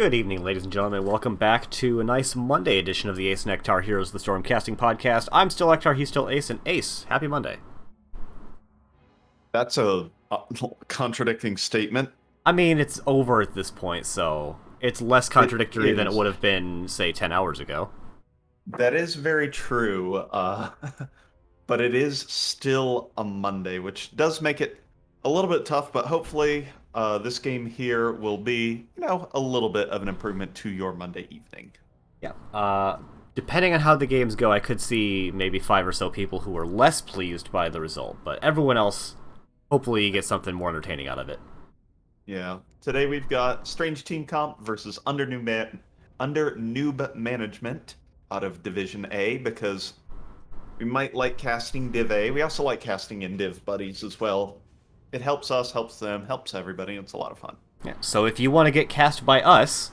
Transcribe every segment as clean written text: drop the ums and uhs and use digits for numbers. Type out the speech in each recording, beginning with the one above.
Good evening, ladies and gentlemen. Welcome back to a nice Monday edition of the Ace and Ektar Heroes of the Storm casting podcast. I'm still Ektar, he's still Ace, and Ace, happy Monday. That's a contradicting statement. I mean, it's over at this point, so it's less contradictory than it would have been, say, 10 hours ago. That is very true, but it is still a Monday, which does make it a little bit tough, but hopefully this game here will be, a little bit of an improvement to your Monday evening. Yeah. Depending on how the games go, I could see maybe 5 or so people who were less pleased by the result, but everyone else, hopefully you get something more entertaining out of it. Yeah. Today we've got Strange Team Comp versus Under Newb Management out of Division A, because we might like casting Div-A. We also like casting in Div Buddies as well. It helps us, helps them, helps everybody. It's a lot of fun. Yeah. So if you want to get cast by us,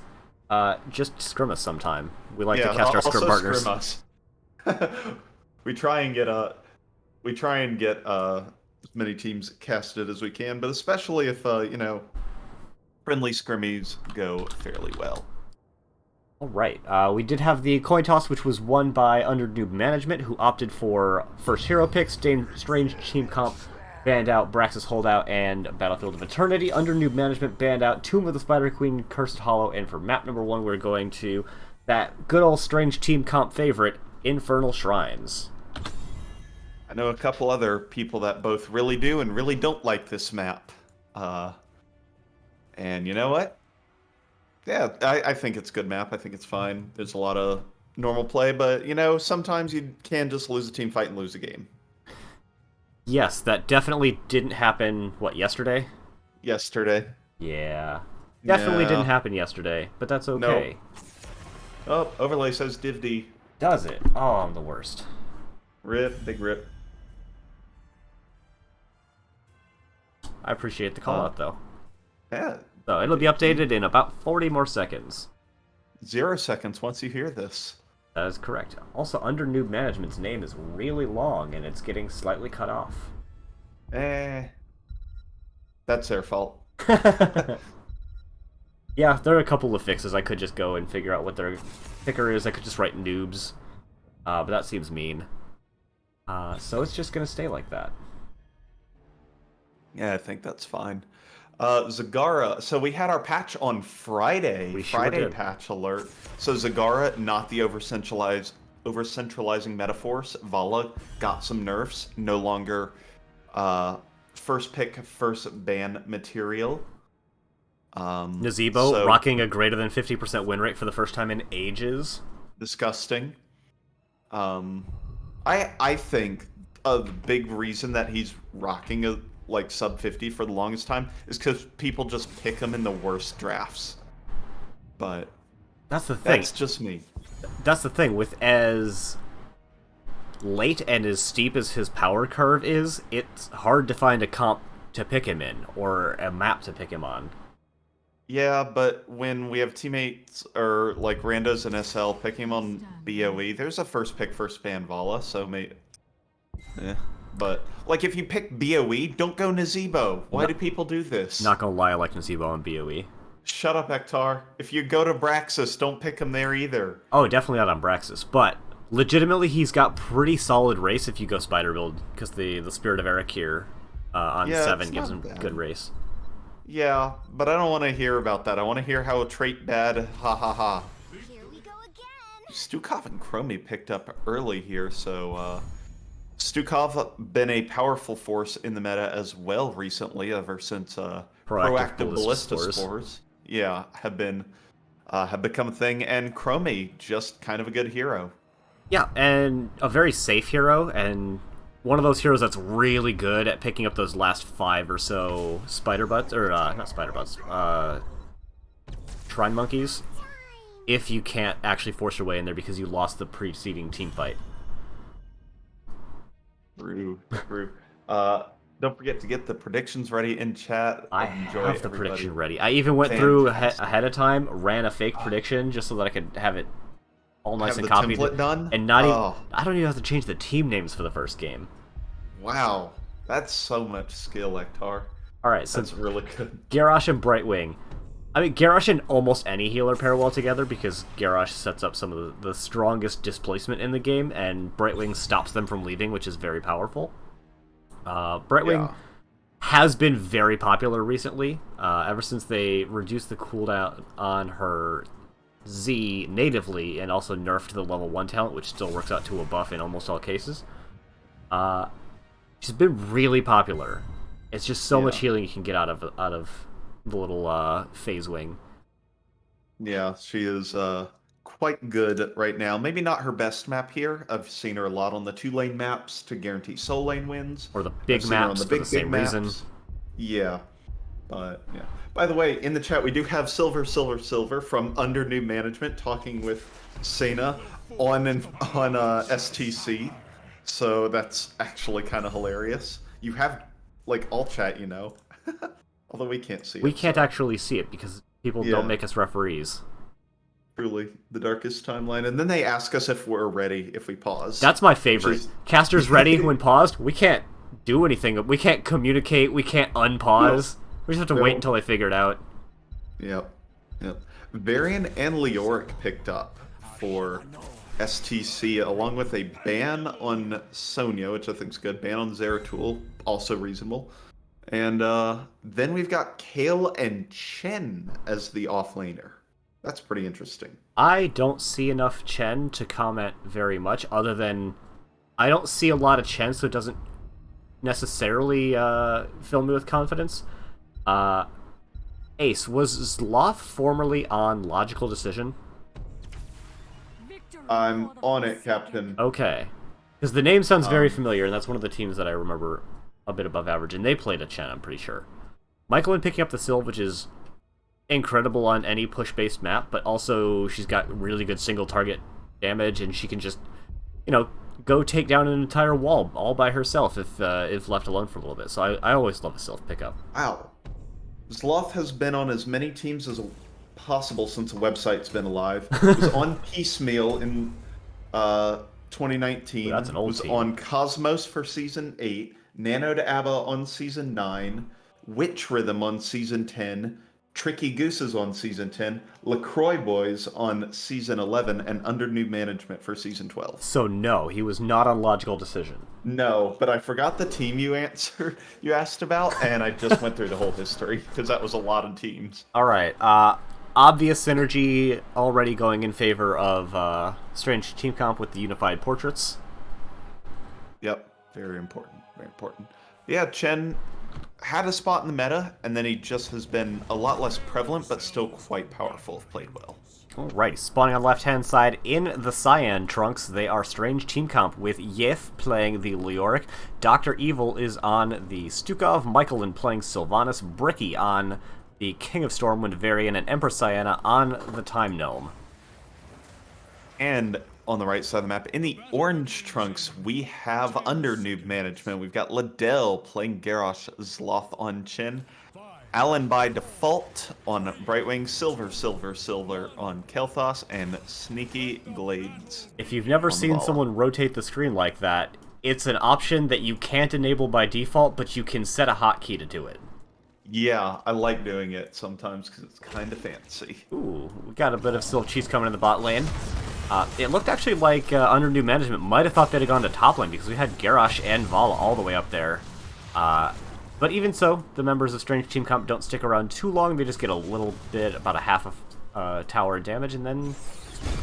just scrim us sometime. We like to cast our scrim partners. Scrim us. we try and get as many teams casted as we can, but especially if friendly scrimmies go fairly well. All right. We did have the coin toss, which was won by Under Newb Management, who opted for first hero pick. Strange Team Comp banned out Braxis Holdout and Battlefield of Eternity. Under Newb Management banned out Tomb of the Spider Queen, Cursed Hollow, and for map number 1, we're going to that good old Strange Team Comp favorite, Infernal Shrines. I know a couple other people that both really do and really don't like this map. And you know what? Yeah, I think it's a good map. I think it's fine. There's a lot of normal play, but, sometimes you can just lose a team fight and lose a game. Yes, that definitely didn't happen, yesterday? Yesterday. Yeah. Definitely didn't happen yesterday, but that's okay. Nope. Oh, overlay says Div D. Does it? Oh, I'm the worst. Rip, big rip. I appreciate the call out, though. Yeah. So it'll be updated in about 40 more seconds. 0 seconds once you hear this. That is correct. Also, Under Newb Management's name is really long, and it's getting slightly cut off. That's their fault. Yeah, there are a couple of fixes. I could just go and figure out what their ticker is. I could just write noobs, but that seems mean. So it's just going to stay like that. Yeah, I think that's fine. Zagara, so we had our patch on Friday. We sure Friday did. patch alert. So Zagara, not the over-centralizing metaphors. Vala got some nerfs. No longer first pick, first ban material. Nazebo rocking a greater than 50% win rate for the first time in ages. Disgusting. I think a big reason that he's rocking a sub 50 for the longest time is because people just pick him in the worst drafts. But that's the thing. That's just me. That's the thing. With as late and as steep as his power curve is, it's hard to find a comp to pick him in or a map to pick him on. Yeah, but when we have teammates or randos and SL picking him on BOE, there's a first pick, first ban Vala, so But, if you pick BOE, don't go Nazebo. Why do people do this? Not gonna lie, I like Nazebo on BOE. Shut up, Ektar. If you go to Braxis, don't pick him there either. Oh, definitely not on Braxis, but legitimately he's got pretty solid race if you go Spider build, because the Spirit of Eric here on 7 gives him good race. Yeah, but I don't want to hear about that. I want to hear how trait bad, ha ha ha. Here we go again. Stukov and Chromie picked up early here, so Stukov been a powerful force in the meta as well recently, ever since proactive ballista spores. Yeah, have become a thing, and Chromie just kind of a good hero. Yeah, and a very safe hero, and one of those heroes that's really good at picking up those last 5 or so spider butts, or not spider butts, shrine monkeys, if you can't actually force your way in there because you lost the preceding team fight. True. Don't forget to get the predictions ready in chat. I have the prediction ready. I even went through ahead of time, ran a fake prediction just so that I could have it all nice and copied. Template done? And not even, I don't even have to change the team names for the first game. Wow, that's so much skill, Ektar. All right, so that's really good. Garrosh and Brightwing. I mean, Garrosh and almost any healer pair well together because Garrosh sets up some of the strongest displacement in the game, and Brightwing stops them from leaving, which is very powerful. Brightwing has been very popular recently, ever since they reduced the cooldown on her Z natively and also nerfed the level 1 talent, which still works out to a buff in almost all cases. She's been really popular. It's just so much healing you can get out of the little phase wing. Yeah, she is quite good right now. Maybe not her best map here. I've seen her a lot on the 2-lane maps to guarantee soul lane wins. Or the big maps for the same reason. Yeah. Yeah. By the way, in the chat we do have Silver from Under New Management talking with Sena on STC. So that's actually kind of hilarious. You have like all chat, you know. Although we can't see it. We can't actually see it because people don't make us referees. Truly, the darkest timeline. And then they ask us if we're ready if we pause. That's my favorite. Caster's ready when paused. We can't do anything. We can't communicate. We can't unpause. We just have to wait until they figure it out. Yep. Varian and Leoric picked up for STC, along with a ban on Sonya, which I think is good. Ban on Zeratul, also reasonable. And then we've got Kale and Chen as the offlaner. That's pretty interesting. I don't see enough Chen to comment very much, other than I don't see a lot of Chen, so it doesn't necessarily fill me with confidence. Ace, was Zloth formerly on Logical Decision? I'm on it, Captain. Okay. Because the name sounds very familiar, and that's one of the teams that I remember a bit above average, and they played a Chen, I'm pretty sure. Michaelin picking up the Sylve, which is incredible on any push-based map, but also she's got really good single-target damage, and she can just, go take down an entire wall all by herself if left alone for a little bit. So I always love a Sylve pickup. Wow. Zloth has been on as many teams as possible since the website's been alive. He was on Piecemeal in 2019. Ooh, that's an old was team. On Cosmos for Season 8, Nano to Abba on Season 9, Witch Rhythm on Season 10, Tricky Gooses on Season 10, LaCroix Boys on Season 11, and Under New Management for Season 12. So no, he was not on Logical Decision. No, but I forgot the team you asked about, and I just went through the whole history, because that was a lot of teams. Alright, obvious synergy already going in favor of Strange Team Comp with the Unified Portraits. Yep, very important, very important. Yeah, Chen had a spot in the meta, and then he just has been a lot less prevalent, but still quite powerful if played well. Alright, spawning on left-hand side in the Cyan trunks, they are Strange Team Comp with Yith playing the Leoric, Dr. Evil is on the Stukov, Michaelin playing Sylvanas, Bricky on the King of Stormwind Varian, and Empress Sienna on the Time Gnome. And on the right side of the map, in the orange trunks, we have Under Noob Management. We've got Liddell playing Garrosh, Zloth on Chen, Alan by default on Brightwing, Silver on Kel'Thas, and Sneaky Glades. If you've never seen someone rotate the screen like that, it's an option that you can't enable by default, but you can set a hotkey to do it. Yeah, I like doing it sometimes because it's kind of fancy. Ooh, we got a bit of Silk Cheese coming in the bot lane. It looked actually like Under New Management might have thought they'd have gone to top lane because we had Garrosh and Vala all the way up there. But even so, the members of Strange Team Comp don't stick around too long. They just get a little bit, about a half of tower damage, and then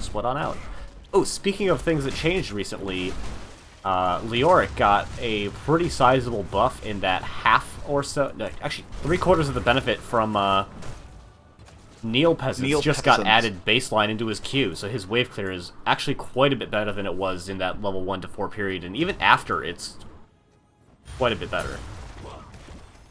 split on out. Oh, speaking of things that changed recently, Leoric got a pretty sizable buff in that half or so, no, actually 3/4 of the benefit from Neil Peasants just got added baseline into his queue, so his wave clear is actually quite a bit better than it was in that level 1 to 4 period, and even after, it's quite a bit better.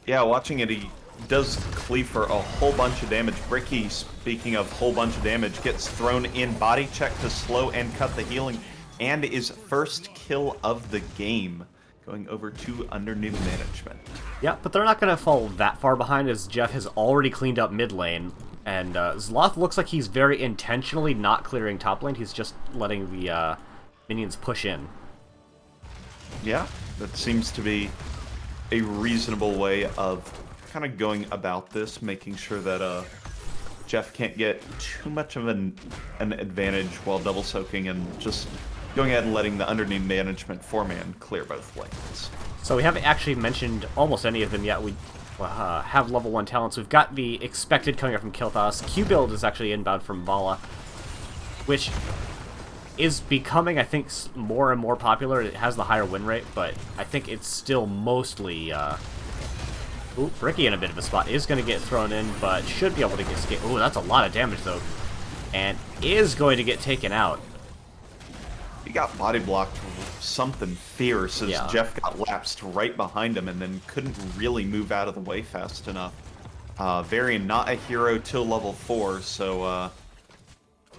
Yeah, watching it, he does cleave for a whole bunch of damage. Bricky, speaking of whole bunch of damage, gets thrown in body check to slow and cut the healing, and is first kill of the game, going over to Under New Management. Yeah, but they're not going to fall that far behind as Jeff has already cleaned up mid lane, and Zloth looks like he's very intentionally not clearing top lane, he's just letting the minions push in. Yeah, that seems to be a reasonable way of kind of going about this, making sure that Jeff can't get too much of an advantage while double soaking and just going ahead and letting the underneath management 4-man clear both lanes. So we haven't actually mentioned almost any of them yet. We have level 1 talents. We've got the expected coming up from Kilthos. Q build is actually inbound from Vala, which is becoming, I think, more and more popular. It has the higher win rate, but I think it's still mostly... Ooh, Bricky in a bit of a spot. Is going to get thrown in, but should be able to escape. Ooh, that's a lot of damage, though. And is going to get taken out. He got body blocked something fierce as Jeff got lapsed right behind him and then couldn't really move out of the way fast enough. Varian not a hero till level 4, so,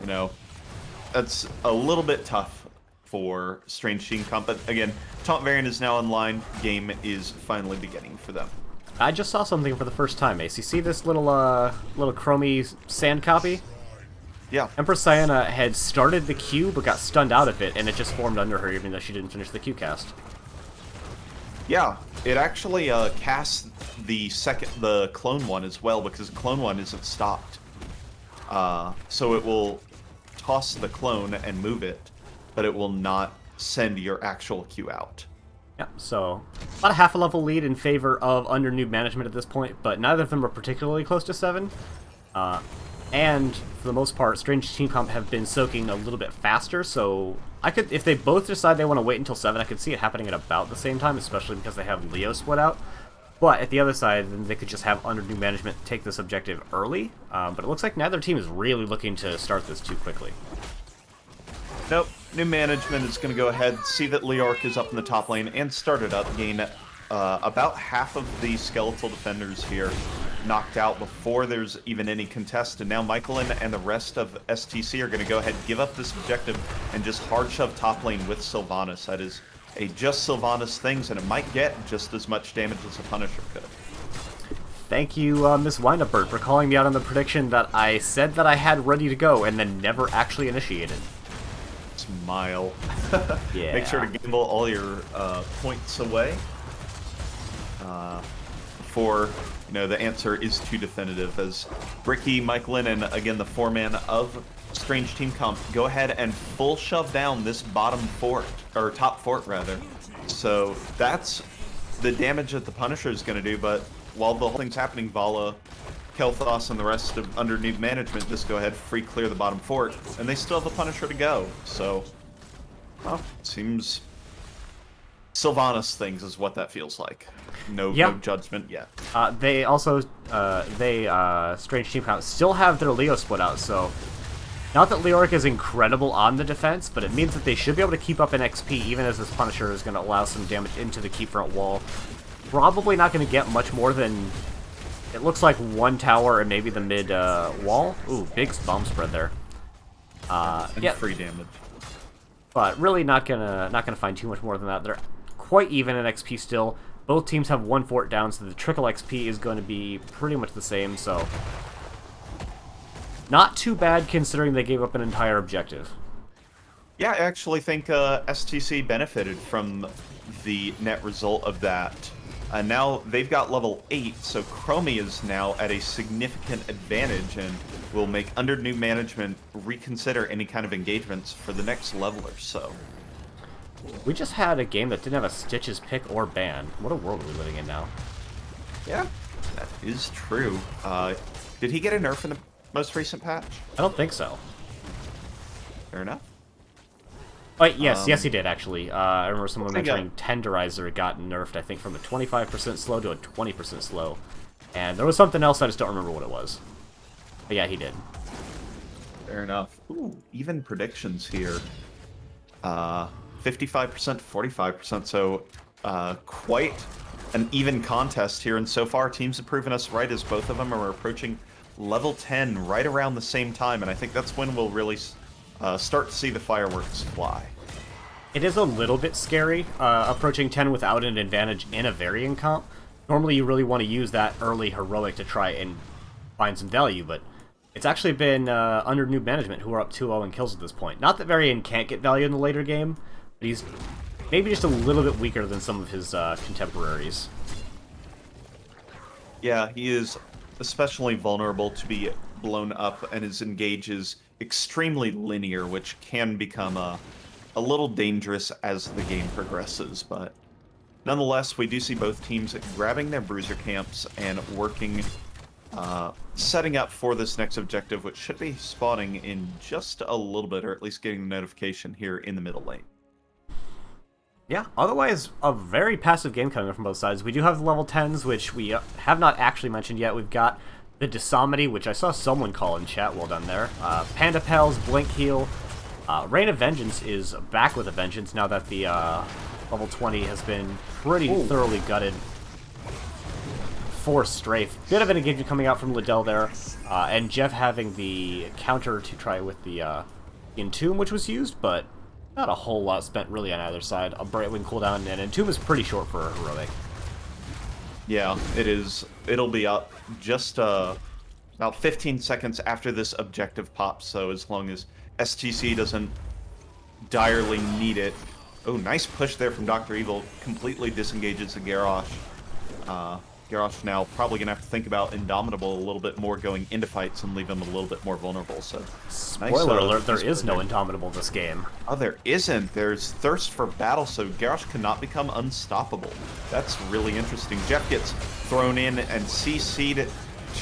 you know, that's a little bit tough for Strange Team Comp. But again, Taunt Varian is now online. Game is finally beginning for them. I just saw something for the first time, Ace. You see this little chromey sand copy? Yeah. Empress Sienna had started the Q, but got stunned out of it, and it just formed under her, even though she didn't finish the Q cast. Yeah, it actually casts the clone one as well, because the clone one isn't stopped. So it will toss the clone and move it, but it will not send your actual Q out. Yeah, so about a half a level lead in favor of under Newb management at this point, but neither of them are particularly close to 7. And for the most part, Strange Team Comp have been soaking a little bit faster, so I could, if they both decide they want to wait until 7, I could see it happening at about the same time, especially because they have Leo split out. But at the other side, then they could just have under Newb management take this objective early, but it looks like neither team is really looking to start this too quickly. Nope. New management is going to go ahead, see that Leoric is up in the top lane, and start it up. Gain about half of the skeletal defenders here knocked out before there's even any contest. And now Michaelin and the rest of STC are going to go ahead, give up this objective, and just hard shove top lane with Sylvanas. That is a just Sylvanas things, and it might get just as much damage as a Punisher could. Thank you, Miss Windup Bird, for calling me out on the prediction that I said that I had ready to go and then never actually initiated. Smile. Yeah. Make sure to gamble all your points away before the answer is too definitive. As Bricky, Michaelin, and again the 4-man of Strange Team Comp go ahead and full shove down this bottom fort, or top fort rather. So that's the damage that the Punisher is going to do. But while the whole thing's happening, Vala, Kel'Thas, and the rest of underneath management just go ahead, free clear the bottom fort, and they still have the Punisher to go. So, well, it seems Sylvanas things is what that feels like. No judgment yet. They also, Strange Team Comp still have their Leo split out, so not that Leoric is incredible on the defense, but it means that they should be able to keep up an XP even as this Punisher is going to allow some damage into the keep front wall. Probably not going to get much more than, it looks like, 1 tower and maybe the mid wall. Ooh, big bomb spread there. And free damage. But really not gonna find too much more than that. They're quite even in XP still. Both teams have 1 fort down, so the trickle XP is going to be pretty much the same. So not too bad considering they gave up an entire objective. Yeah, I actually think STC benefited from the net result of that. Now they've got level 8, so Chromie is now at a significant advantage and will make under new management reconsider any kind of engagements for the next level or so. We just had a game that didn't have a Stitches pick or ban. What a world are we living in now. Yeah, that is true. Did he get a nerf in the most recent patch? I don't think so. Fair enough. Oh, yes, yes he did, actually. I remember someone mentioning Tenderizer got nerfed, I think, from a 25% slow to a 20% slow. And there was something else, I just don't remember what it was. But yeah, he did. Fair enough. Ooh, even predictions here. 55% to 45%, so quite an even contest here. And so far, teams have proven us right as both of them are approaching level 10 right around the same time. And I think that's when we'll really start to see the fireworks fly. It is a little bit scary, approaching 10 without an advantage in a Varian comp. Normally you really want to use that early heroic to try and find some value, but it's actually been under Newb management who are up 2-0 in kills at this point. Not that Varian can't get value in the later game, but he's maybe just a little bit weaker than some of his contemporaries. Yeah, he is especially vulnerable to be blown up, and his engage is extremely linear, which can become a little dangerous as the game progresses. But nonetheless, we do see both teams grabbing their bruiser camps and working, setting up for this next objective, which should be spawning in just a little bit, or at least getting the notification here in the middle lane. Yeah, otherwise, a very passive game coming from both sides. We do have the level 10s, which we have not actually mentioned yet. We've got the Disomity, which I saw someone call in chat. Well done there. Panda Pals, Blink Heal. Reign of Vengeance is back with a vengeance now that the level 20 has been pretty thoroughly gutted. For Strafe. Bit of an engagement coming out from Liddell there. And Jeff having the counter to try with the Entomb, which was used, but not a whole lot spent really on either side. A Brightwing cooldown, and Entomb is pretty short for a heroic. Yeah, it is. It'll be up just about 15 seconds after this objective pops, so as long as STC doesn't direly need it. Oh, nice push there from Dr. Evil. Completely disengages the Garrosh. Garrosh now probably going to have to think about Indomitable a little bit more going into fights and leave him a little bit more vulnerable. So, Spoiler alert, there is no Indomitable this game. Oh, there isn't. There's Thirst for Battle, so Garrosh cannot become unstoppable. That's really interesting. Jeff gets thrown in and CC'd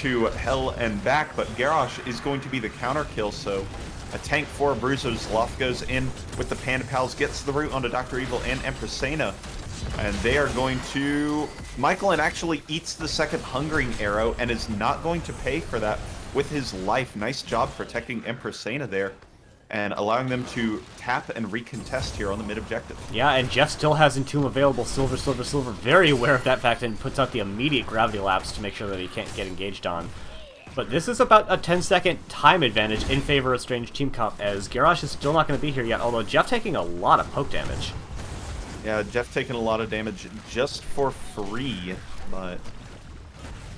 to hell and back, but Garrosh is going to be the counter kill, so a tank for Bruiser's Loft goes in with the Panda Pals, gets the root onto Dr. Evil and Empressena. And they are going to... Michaelin actually eats the second Hungering Arrow and is not going to pay for that with his life. Nice job protecting Empressena there and allowing them to tap and recontest here on the mid-objective. Yeah, and Jeff still has Entomb available. Silver, Silver, Silver. Very aware of that fact and puts out the immediate Gravity Lapse to make sure that he can't get engaged on. But this is about a 10-second time advantage in favor of Strange Team Comp, as Garrosh is still not going to be here yet, although Jeff taking a lot of poke damage. Yeah, Jeff taking a lot of damage just for free, but...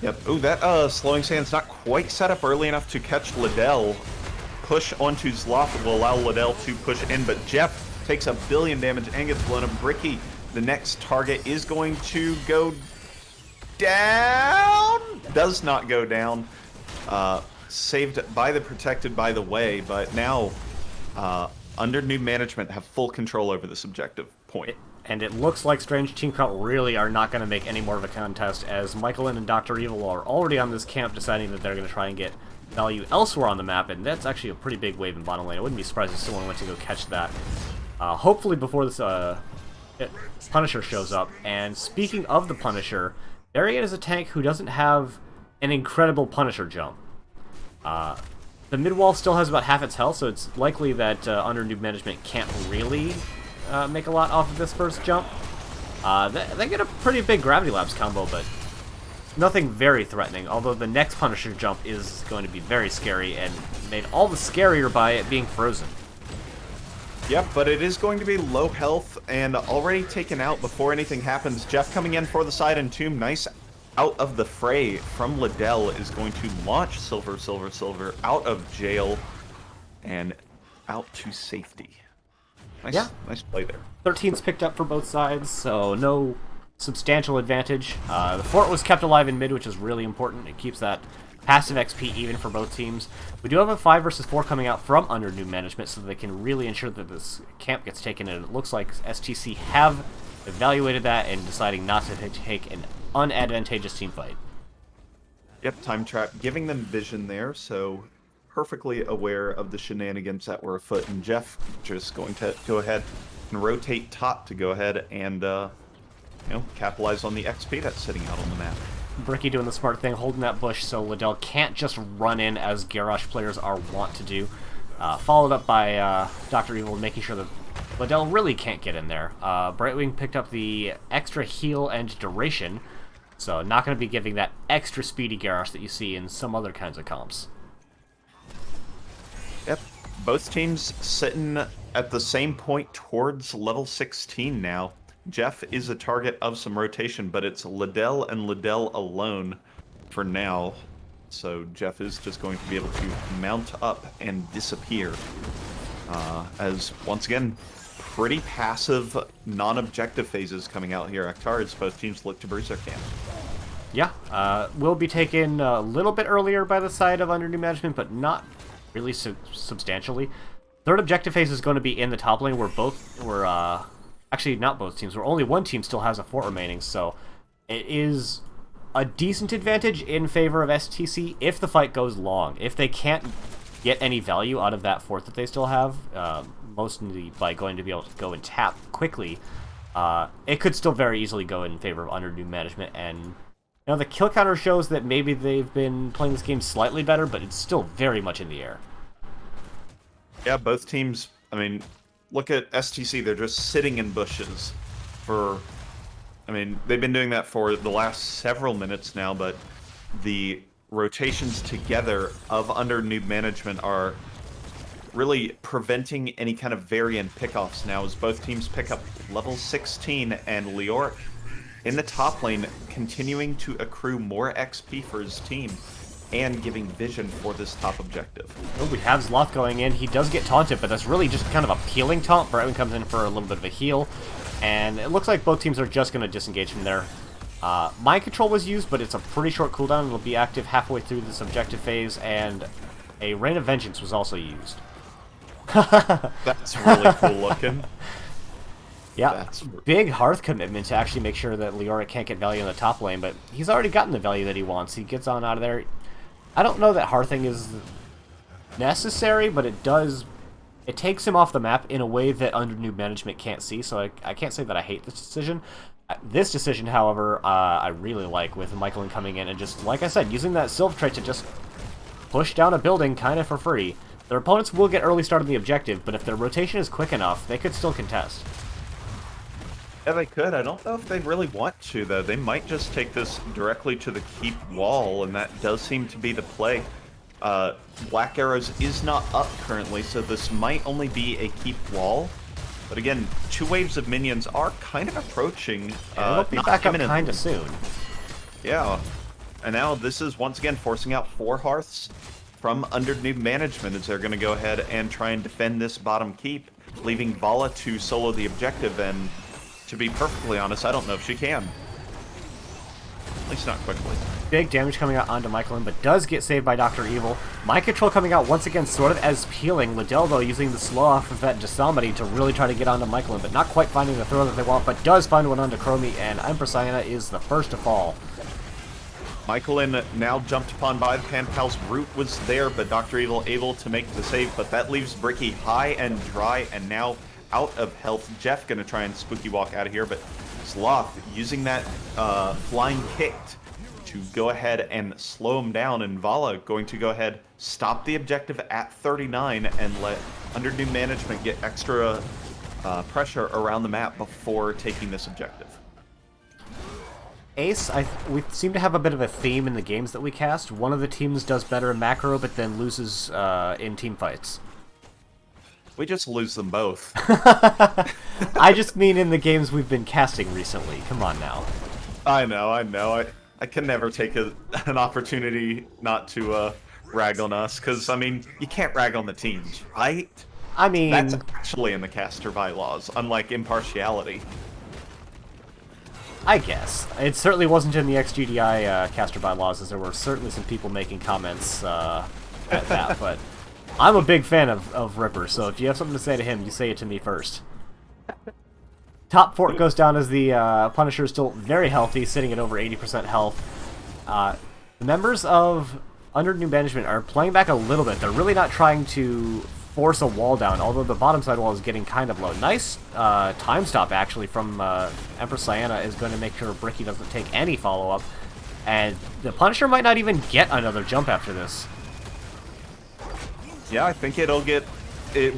Yep. Oh, that Slowing Sand's not quite set up early enough to catch Liddell. Push onto Zloth will allow Liddell to push in, but Jeff takes 1 billion damage and gets blown up. Bricky, the next target, is going to go down. Does not go down. Saved by the Protected by the Way, but now under new management have full control over this objective point. And it looks like Strange Team Comp really are not going to make any more of a contest, as Michaelin and Dr. Evil are already on this camp deciding that they're going to try and get value elsewhere on the map, and that's actually a pretty big wave in bottom lane. I wouldn't be surprised if someone went to go catch that. Hopefully before this Punisher shows up. And speaking of the Punisher, Varian is a tank who doesn't have an incredible Punisher jump. The mid wall still has about half its health, so it's likely that under new management can't really make a lot off of this first jump. They get a pretty big Gravity Lapse combo, but nothing very threatening, although the next Punisher jump is going to be very scary and made all the scarier by it being frozen. Yep, but it is going to be low health and already taken out before anything happens. Jeff coming in for the side Entomb. Nice out of the fray from Liddell is going to launch Silver, Silver, Silver out of jail and out to safety. Nice, nice play there. 13's picked up for both sides, so no substantial advantage. The fort was kept alive in mid, which is really important. It keeps that passive XP even for both teams. We do have a 5 versus 4 coming out from under new management, so they can really ensure that this camp gets taken, and it looks like STC have evaluated that and deciding not to take an unadvantageous team fight. Yep, Time Trap giving them vision there, so perfectly aware of the shenanigans that were afoot, and Jeff just going to go ahead and rotate top to go ahead and capitalize on the XP that's sitting out on the map. Bricky doing the smart thing, holding that bush so Liddell can't just run in as Garrosh players are wont to do. Followed up by Dr. Evil making sure that Liddell really can't get in there. Brightwing picked up the extra heal and duration, so not going to be giving that extra speedy Garrosh that you see in some other kinds of comps. Yep, both teams sitting at the same point towards level 16 now. Jeff is a target of some rotation, but it's Liddell and Liddell alone for now. So Jeff is just going to be able to mount up and disappear. As, once again, pretty passive, non-objective phases coming out here. Actars, both teams look to bruise their camp. Yeah, will be taken a little bit earlier by the side of under new management, but not really substantially. Third objective phase is going to be in the top lane, where actually not both teams, where only one team still has a fort remaining, so it is a decent advantage in favor of STC if the fight goes long. If they can't get any value out of that fort that they still have, mostly by going to be able to go and tap quickly, it could still very easily go in favor of under new management. And the kill counter shows that maybe they've been playing this game slightly better, but it's still very much in the air. Yeah, both teams, I mean, look at STC, they're just sitting in bushes for, I mean, they've been doing that for the last several minutes now, but the rotations together of under Newb management are really preventing any kind of variant pickoffs now, as both teams pick up level 16, and Leoric in the top lane continuing to accrue more XP for his team and giving vision for this top objective. Oh, we have Zloth going in. He does get taunted, but that's really just kind of a peeling taunt. Brightwing comes in for a little bit of a heal, and it looks like both teams are just going to disengage from there. Mind Control was used, but it's a pretty short cooldown. It'll be active halfway through this objective phase, and a Rain of Vengeance was also used. That's really cool looking. Yeah, big Hearth commitment to actually make sure that Leoric can't get value in the top lane, but he's already gotten the value that he wants. He gets on out of there. I don't know that Hearthing is necessary, but it takes him off the map in a way that under new management can't see, so I can't say that I hate this decision. This decision, however, I really like, with Michaelin coming in and just, like I said, using that Sylph trait to just push down a building kind of for free. Their opponents will get early start on the objective, but if their rotation is quick enough, they could still contest. Yeah, they could. I don't know if they really want to, though. They might just take this directly to the keep wall, and that does seem to be the play. Black Arrows is not up currently, so this might only be a keep wall. But again, 2 waves of minions are kind of approaching. It'll be back up kind of soon. Yeah. And now this is once again forcing out 4 Hearths from under Newb management, as they're going to go ahead and try and defend this bottom keep, leaving Vala to solo the objective, and to be perfectly honest, I don't know if she can. At least not quickly. Big damage coming out onto Michaelin, but does get saved by Dr. Evil. Mind Control coming out once again sort of as peeling. Liddell, though, using the slow off of that Jasamity to really try to get onto Michaelin, but not quite finding the throw that they want, but does find one onto Chromie, and Empress Diana is the first to fall. Michaelin now jumped upon by the Panpal's root was there, but Dr. Evil able to make the save, but that leaves Bricky high and dry, and now out of health. Jeff gonna try and spooky walk out of here, but Sloth using that flying kick to go ahead and slow him down, and Vala going to go ahead, stop the objective at 39, and let under new management get extra pressure around the map before taking this objective. Ace, we seem to have a bit of a theme in the games that we cast. One of the teams does better in macro, but then loses in team fights. We just lose them both. I just mean in the games we've been casting recently. Come on now. I know. I can never take an opportunity not to rag on us, because, I mean, you can't rag on the teams, right? I mean... That's actually in the caster bylaws, unlike impartiality. I guess. It certainly wasn't in the XGDI caster bylaws, as there were certainly some people making comments at that, but... I'm a big fan of Ripper, so if you have something to say to him, you say it to me first. Top fort goes down as the Punisher is still very healthy, sitting at over 80% health. The members of Under New Management are playing back a little bit. They're really not trying to force a wall down, although the bottom side wall is getting kind of low. Nice time stop, actually, from Empress Diana is going to make sure Bricky doesn't take any follow-up. And the Punisher might not even get another jump after this. Yeah, I think it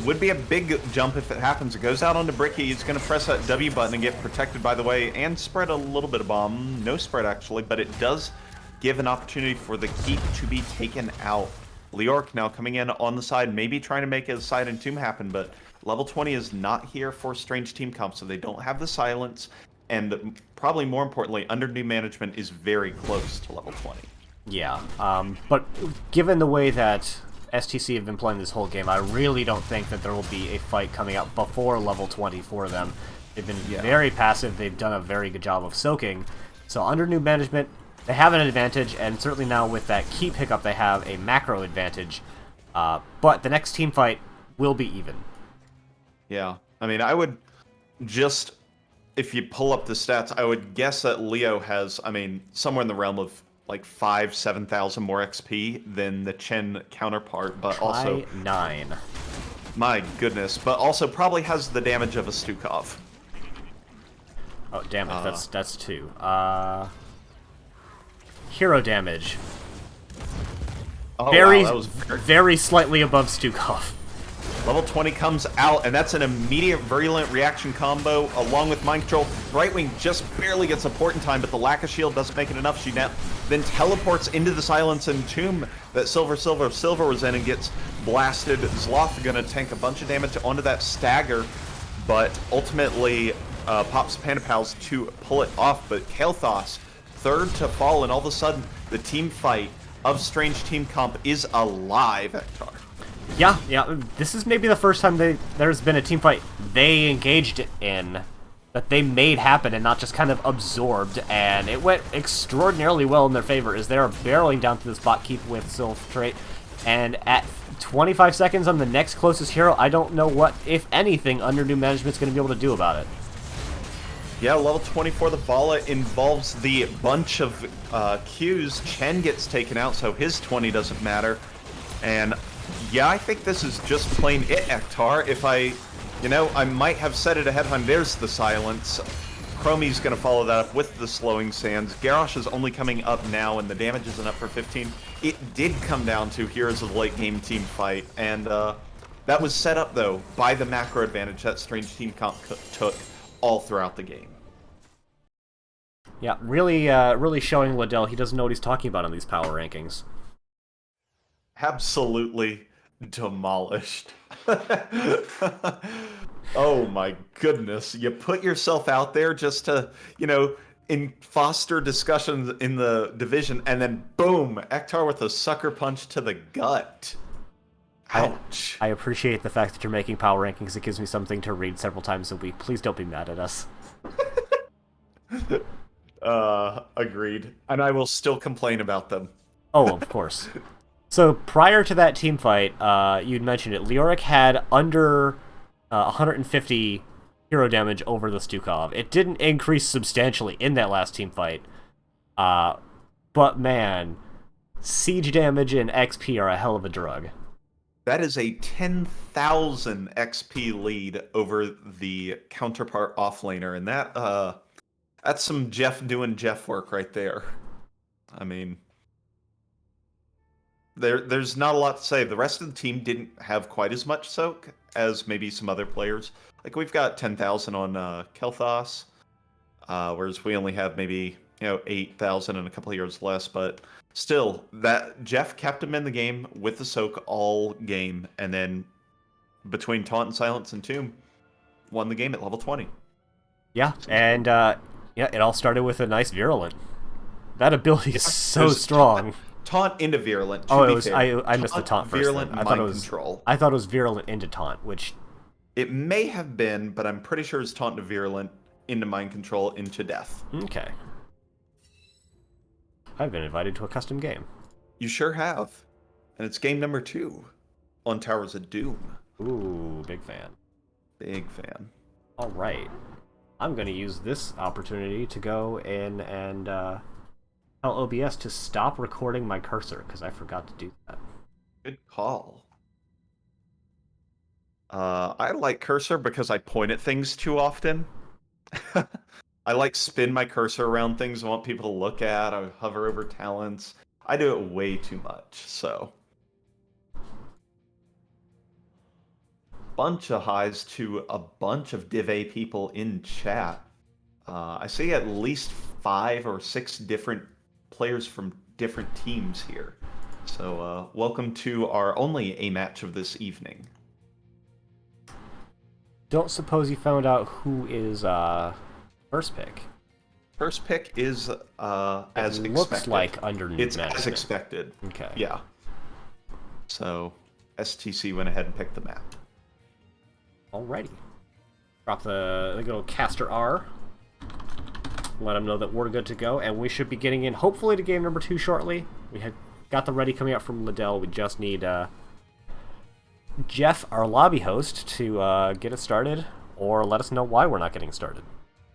would be a big jump if it happens. It goes out onto Bricky. He's going to press that W button and get protected, by the way, and spread a little bit of bomb. No spread, actually, but it does give an opportunity for the keep to be taken out. Leoric now coming in on the side, maybe trying to make a side and tomb happen, but level 20 is not here for Strange Team Comp, so they don't have the silence, and probably more importantly, Under New Management is very close to level 20. Yeah, but given the way that STC have been playing this whole game, I really don't think that there will be a fight coming out before level 20 for them. They've been very passive. They've done a very good job of soaking. So Under New Management, they have an advantage, and certainly now with that keep hiccup, they have a macro advantage. But the next team fight will be even. Yeah. I mean, I would just, if you pull up the stats, I would guess that Leo has, I mean, somewhere in the realm of like 7,000 more XP than the Chen counterpart, but also... Try 9. My goodness, but also probably has the damage of a Stukov. Oh, damage, that's 2. Hero damage. Oh, Very, wow, that was very slightly above Stukov. Level 20 comes out, and that's an immediate virulent reaction combo along with mind control. Brightwing just barely gets support in time, but the lack of shield doesn't make it enough. She now then teleports into the silence and tomb that Silver was in and gets blasted. Zloth gonna tank a bunch of damage onto that stagger, but ultimately pops Panda Pals to pull it off. But Kael'thas, third to fall, and all of a sudden the team fight of Strange Team Comp is alive, Ektar. Yeah, this is maybe the first time there's been a team fight they engaged in that they made happen and not just kind of absorbed, and it went extraordinarily well in their favor as they're barreling down through this bot keep with Silph and at 25 seconds on the next closest hero, I don't know what, if anything, Under New Management's going to be able to do about it. Yeah, level 24, the Vala involves the bunch of Qs. Chen gets taken out, so his 20 doesn't matter, and yeah, I think this is just plain it, Ektar. If I might have said it ahead of time. There's the silence. Chromie's going to follow that up with the slowing sands. Garrosh is only coming up now, and the damage isn't up for 15. It did come down to Heroes of the Late Game team fight, and that was set up, though, by the macro advantage that Strange Team Comp took all throughout the game. Yeah, really showing Liddell he doesn't know what he's talking about in these power rankings. Absolutely demolished. Oh my goodness. You put yourself out there just to, foster discussions in the division, and then boom, Ektar with a sucker punch to the gut. Ouch. I appreciate the fact that you're making power rankings. It gives me something to read several times a week. Please don't be mad at us. Agreed. And I will still complain about them. Oh, of course. So prior to that team fight, you'd mentioned it, Leoric had under 150 hero damage over the Stukov. It didn't increase substantially in that last team fight, but man, siege damage and XP are a hell of a drug. That is a 10,000 XP lead over the counterpart offlaner, and that's some Jeff doing Jeff work right there. I mean, there's not a lot to say. The rest of the team didn't have quite as much soak as maybe some other players. Like, we've got 10,000 on Kael'thas, whereas we only have maybe 8,000 and a couple of years less. But still, that Jeff kept him in the game with the soak all game, and then between Taunt and Silence and Tomb, won the game at level 20. Yeah, and it all started with a nice Virulent. That ability is so strong. Taunt into Virulent. I missed the taunt first. Virulent I control. I thought it was Virulent into taunt, which it may have been, but I'm pretty sure it's taunt to Virulent into mind control into death. Okay. I've been invited to a custom game. You sure have, and it's game number 2 on Towers of Doom. Ooh, big fan. Big fan. All right, I'm going to use this opportunity to go in and tell OBS to stop recording my cursor, because I forgot to do that. Good call. I like cursor because I point at things too often. I like spin my cursor around things I want people to look at. I hover over talents. I do it way too much, so. Bunch of highs to a bunch of Div-A people in chat. I see at least 5 or 6 different players from different teams here. So welcome to our only A match of this evening. Don't suppose you found out who is first pick? First pick is as expected. Looks like under new It's management. as expected. Okay. Yeah. So STC went ahead and picked the map. Alrighty. Drop the good old caster R. let them know that we're good to go, and we should be getting in, hopefully, to game number 2 shortly. We had got the ready coming out from Liddell. We just need Jeff, our lobby host, to get it started, or let us know why we're not getting started.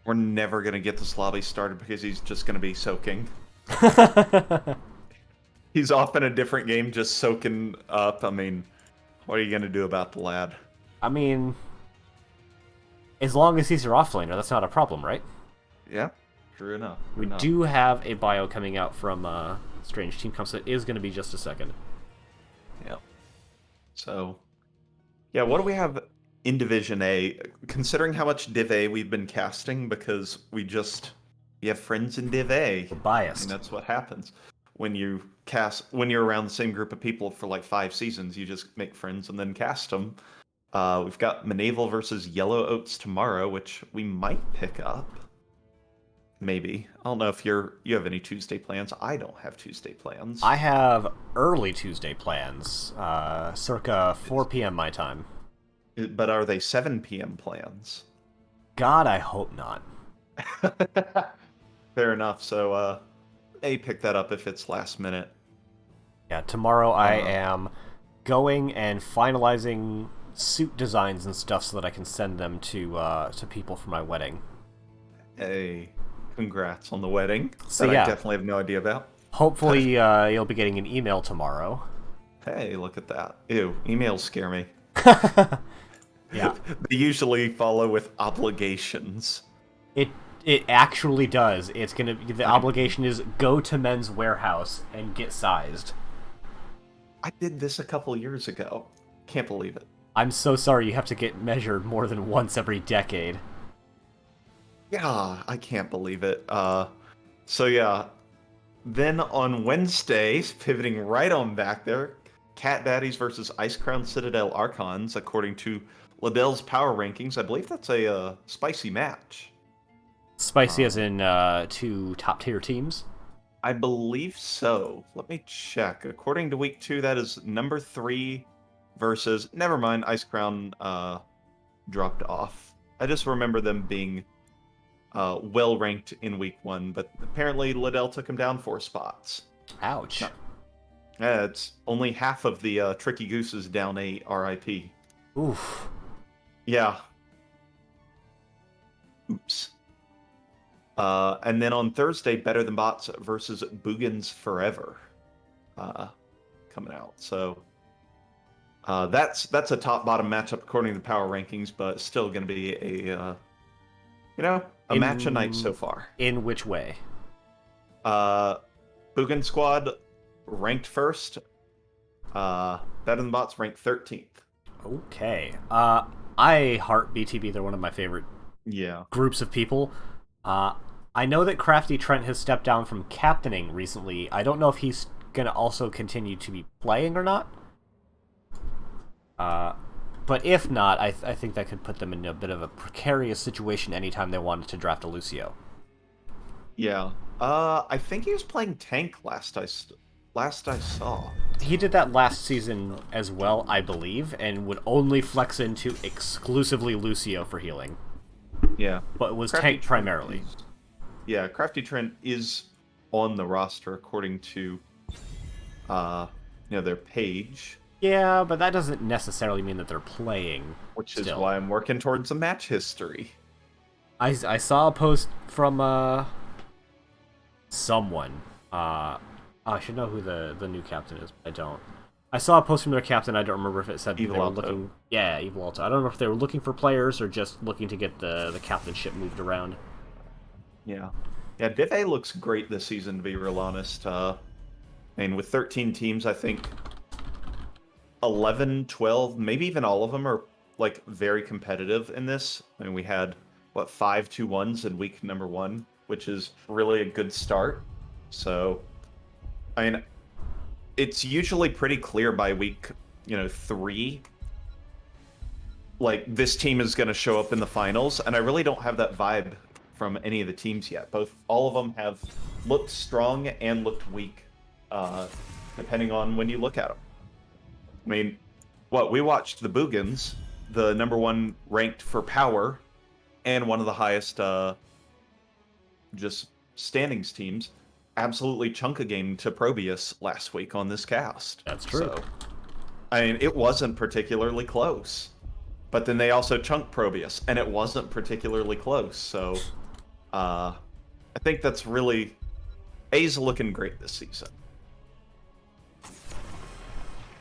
We're never going to get this lobby started because he's just going to be soaking. He's off in a different game just soaking up. I mean, what are you going to do about the lad? I mean, as long as he's your offlaner, that's not a problem, right? Yeah, true enough. We do have a bio coming out from Strange Team Comp, so it is going to be just a second. Yeah. So, yeah, what do we have in Division A? Considering how much Div-A we've been casting, because we have friends in Div-A. We're biased. And that's what happens. When you're around the same group of people for like 5 seasons, you just make friends and then cast them. We've got Maneval versus Yellow Oats tomorrow, which we might pick up. Maybe. I don't know if you have any Tuesday plans. I don't have Tuesday plans. I have early Tuesday plans, circa 4 p.m. my time. But are they 7 p.m. plans? God, I hope not. Fair enough. So, pick that up if it's last minute. Yeah, tomorrow I am going and finalizing suit designs and stuff so that I can send them to people for my wedding. Hey, congrats on the wedding. So, that yeah. I definitely have no idea about. Hopefully you'll be getting an email tomorrow. Hey, look at that. Ew, emails scare me. Yeah. They usually follow with obligations. It actually does. It's gonna be, the obligation is go to Men's Warehouse and get sized. I did this a couple years ago. Can't believe it. I'm so sorry you have to get measured more than once every decade. Yeah, I can't believe it. So yeah. Then on Wednesdays, pivoting right on back there, Cat Baddies versus Ice Crown Citadel Archons, according to Liddell's power rankings. I believe that's a spicy match. Spicy as in 2 top-tier teams? I believe so. Let me check. According to week 2, that is number 3 versus... Never mind, Ice Crown dropped off. I just remember them being well-ranked in week 1, but apparently Liddell took him down 4 spots. Ouch. Yeah, it's only half of the Tricky Gooses down a RIP. Oof. Yeah. Oops. And then on Thursday, Better Than Bots versus Boogans Forever coming out. So that's a top-bottom matchup according to the power rankings, but still going to be a match a night so far. In which way? Boogan Squad ranked first. Better Than Bots ranked 13th. Okay. I heart BTB. They're one of my favorite groups of people. I know that Crafty Trent has stepped down from captaining recently. I don't know if he's going to also continue to be playing or not. But if not, I think that could put them in a bit of a precarious situation anytime they wanted to draft a Lucio. Yeah. I think he was playing tank last I saw. He did that last season as well, I believe, and would only flex into exclusively Lucio for healing. Yeah. But it was Crafty tank primarily. Yeah, Crafty Trent is on the roster according to their page. Yeah, but that doesn't necessarily mean that they're playing. Which still. is why I'm working towards a match history. I saw a post from someone. I should know who the new captain is, but I don't. I saw a post from their captain. I don't remember if it said Evil they were Alto. looking. Yeah, Evil Alto. I don't know if they were looking for players or just looking to get the captainship moved around. Yeah. Yeah, Div-A looks great this season, to be real honest. With 13 teams, I think 11, 12, maybe even all of them are like very competitive in this. I mean, we had 5 2-1s in week number 1, which is really a good start. So, I mean, it's usually pretty clear by week 3. Like, this team is going to show up in the finals, and I really don't have that vibe from any of the teams yet. All of them have looked strong and looked weak, depending on when you look at them. I mean, we watched the Boogans, the number 1 ranked for power, and one of the highest just standings teams, absolutely chunk a game to Probius last week on this cast. That's true. So, I mean, it wasn't particularly close. But then they also chunked Probius, and it wasn't particularly close. So, I think that's really... A's looking great this season.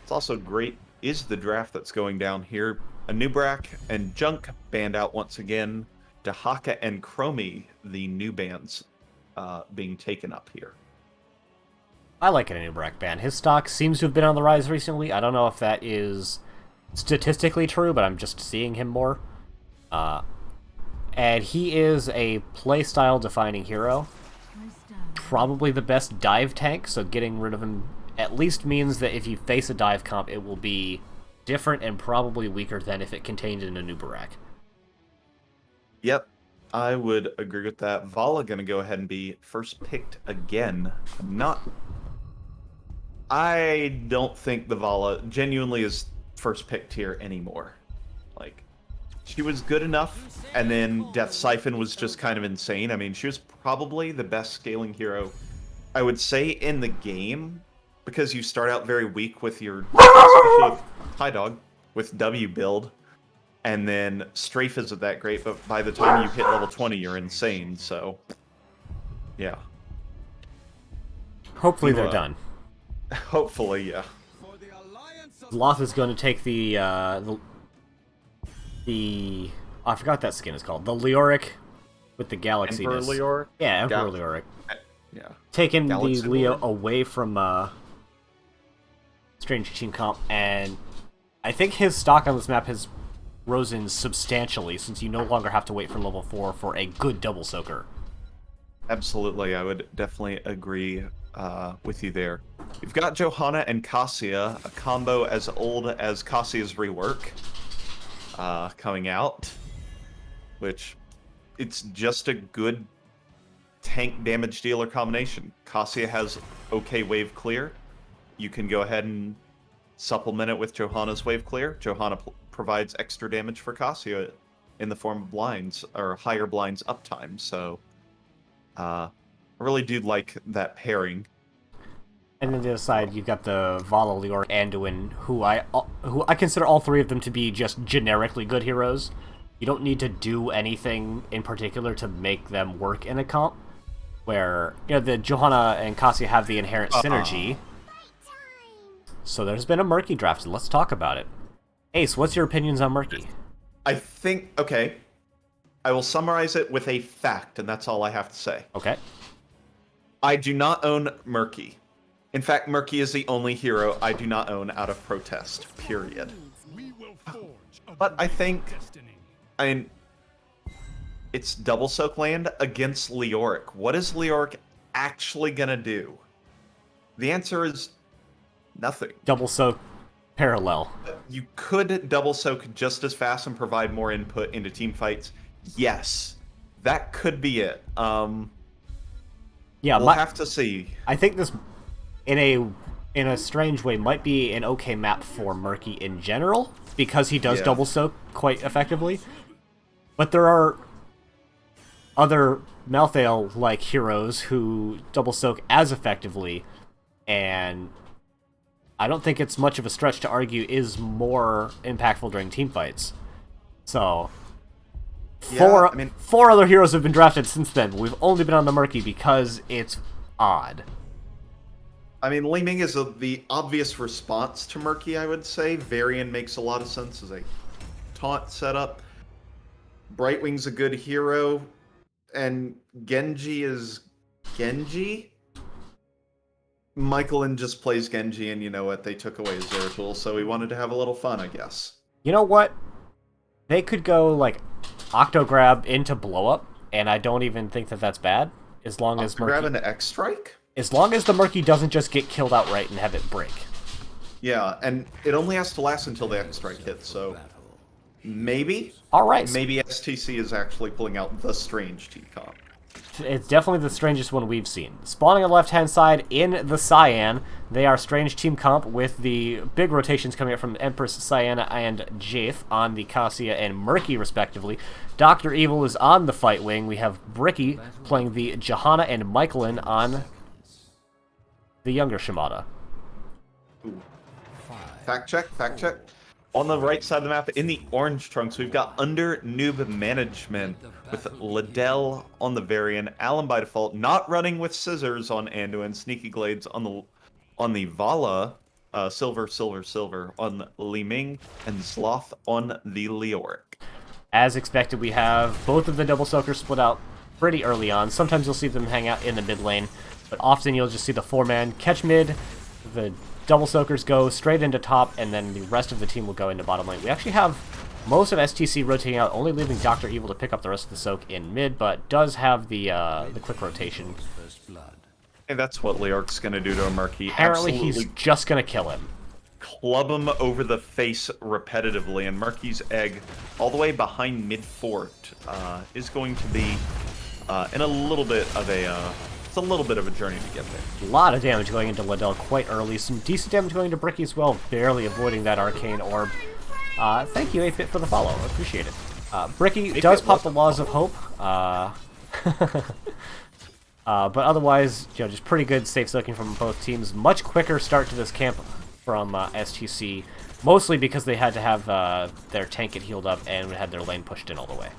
It's also great is the draft that's going down here. Anubrak and Junk banned out once again. Dahaka and Chromie, the new bands, being taken up here. I like an Anubrak ban. His stock seems to have been on the rise recently. I don't know if that is statistically true, but I'm just seeing him more. And he is a playstyle defining hero. Probably the best dive tank, so getting rid of him at least means that if you face a dive comp, it will be different and probably weaker than if it contained an Anubrak. Yep, I would agree with that. Vala going to go ahead and be first picked again. I don't think the Vala genuinely is first picked here anymore. Like, she was good enough, and then Death Siphon was just kind of insane. I mean, she was probably the best scaling hero, I would say, in the game, because you start out very weak with your, especially with High Dog, with W build, and then Strafe isn't that great, but by the time you hit level 20, you're insane, so, yeah. Hopefully they're done. Hopefully, yeah. Loth is going to take the I forgot what that skin is called. The Leoric with the galaxy. Emperor Leoric? Yeah, Emperor Leoric. Yeah. Taking Galaxy the Leo Leoric? away from Strange Team Comp, and I think his stock on this map has risen substantially since you no longer have to wait for level 4 for a good double soaker. Absolutely, I would definitely agree with you there. We've got Johanna and Cassia, a combo as old as Cassia's rework, coming out, which it's just a good tank damage dealer combination. Cassia has okay wave clear. You can go ahead and supplement it with Johanna's wave clear. Johanna provides extra damage for Cassia in the form of blinds, or higher blinds uptime, so I really do like that pairing. And then the other side, you've got the Vala, Leoric, Anduin, who I consider all three of them to be just generically good heroes. You don't need to do anything in particular to make them work in a comp. Where, you know, the Johanna and Cassia have the inherent synergy. So there's been a Murky draft, so let's talk about it. Ace, what's your opinions on Murky? I think, okay, I will summarize it with a fact, and that's all I have to say. Okay. I do not own Murky. In fact, Murky is the only hero I do not own out of protest, period. But I think, it's double soak land against Leoric. What is Leoric actually gonna do? The answer is nothing. Double soak parallel. You could double soak just as fast and provide more input into team fights. Yes, that could be it. Yeah, we'll have to see. I think this, in a strange way, might be an okay map for Murky in general, because he does double soak quite effectively. But there are other Malthael-like heroes who double soak as effectively, and I don't think it's much of a stretch to argue is more impactful during team fights. So, four other heroes have been drafted since then, but we've only been on the Murky because it's odd. I mean, Li Ming is the obvious response to Murky, I would say. Varian makes a lot of sense as a taunt setup. Brightwing's a good hero, and Genji is Genji? Michaelin just plays Genji, and you know what? They took away his Zeratul, so he wanted to have a little fun, I guess. You know what? They could go, like, Octograb into Blow-Up, and I don't even think that that's bad, as long as Murky... Octograb into X-Strike? As long as the Murky doesn't just get killed outright and have it break. Yeah, and it only has to last until the X-Strike hits, so... Maybe? Alright. Maybe STC is actually pulling out the Strange Team comp. it's definitely the strangest one we've seen. Spawning on the left-hand side in the Cyan, they are strange team comp with the big rotations coming up from Empress, Cyanna, and Jaith on the Cassia and Murky, respectively. Dr. Evil is on the fight wing. We have Bricky playing the Johanna and Michaelin on the younger Shimada. Ooh. Fact check, fact check. On the right side of the map, in the orange trunks, we've got under Newb management with Liddell on the Varian, Alan by default, not running with scissors on Anduin, Sneaky Glades on the Vala, Silver on Li Ming, and Sloth on the Leoric. As expected, we have both of the double soakers split out pretty early on. Sometimes you'll see them hang out in the mid lane, but often you'll just see the 4-man catch mid, the double soakers go straight into top, and then the rest of the team will go into bottom lane. We actually have most of STC rotating out, only leaving Dr. Evil to pick up the rest of the soak in mid, but does have the quick rotation. And that's what Leoric's going to do to a Murky. Apparently Absolutely he's just going to kill him. Club him over the face repetitively, and Murky's egg all the way behind mid fort is going to be in a little bit of a it's a little bit of a journey to get there. A lot of damage going into Liddell quite early. Some decent damage going to Bricky as well, barely avoiding that arcane orb. Thank you, 8-Bit, for the follow. I appreciate it. Bricky does pop the Laws of Hope. But otherwise, just pretty good safe soaking from both teams. Much quicker start to this camp from STC, mostly because they had to have their tank get healed up and had their lane pushed in all the way.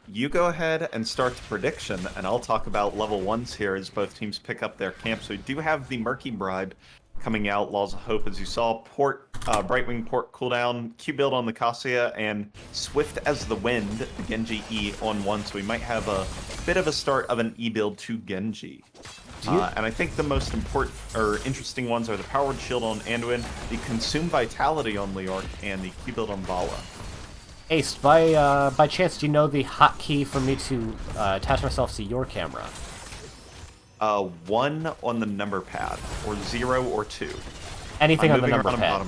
You go ahead and start the prediction, and I'll talk about level 1s here as both teams pick up their camps. So we do have the Murky Bribe coming out, Laws of Hope, as you saw, Brightwing port cooldown, Q build on the Cassia, and Swift as the Wind, the Genji E on 1, so we might have a bit of a start of an E build to Genji. And I think the most important or interesting ones are the Powered Shield on Anduin, the Consume Vitality on Leoric, and the Q build on Vala. Ace, by chance, do you know the hotkey for me to attach myself to your camera? 1 on the number pad, or 0 or 2. Anything on the number pad?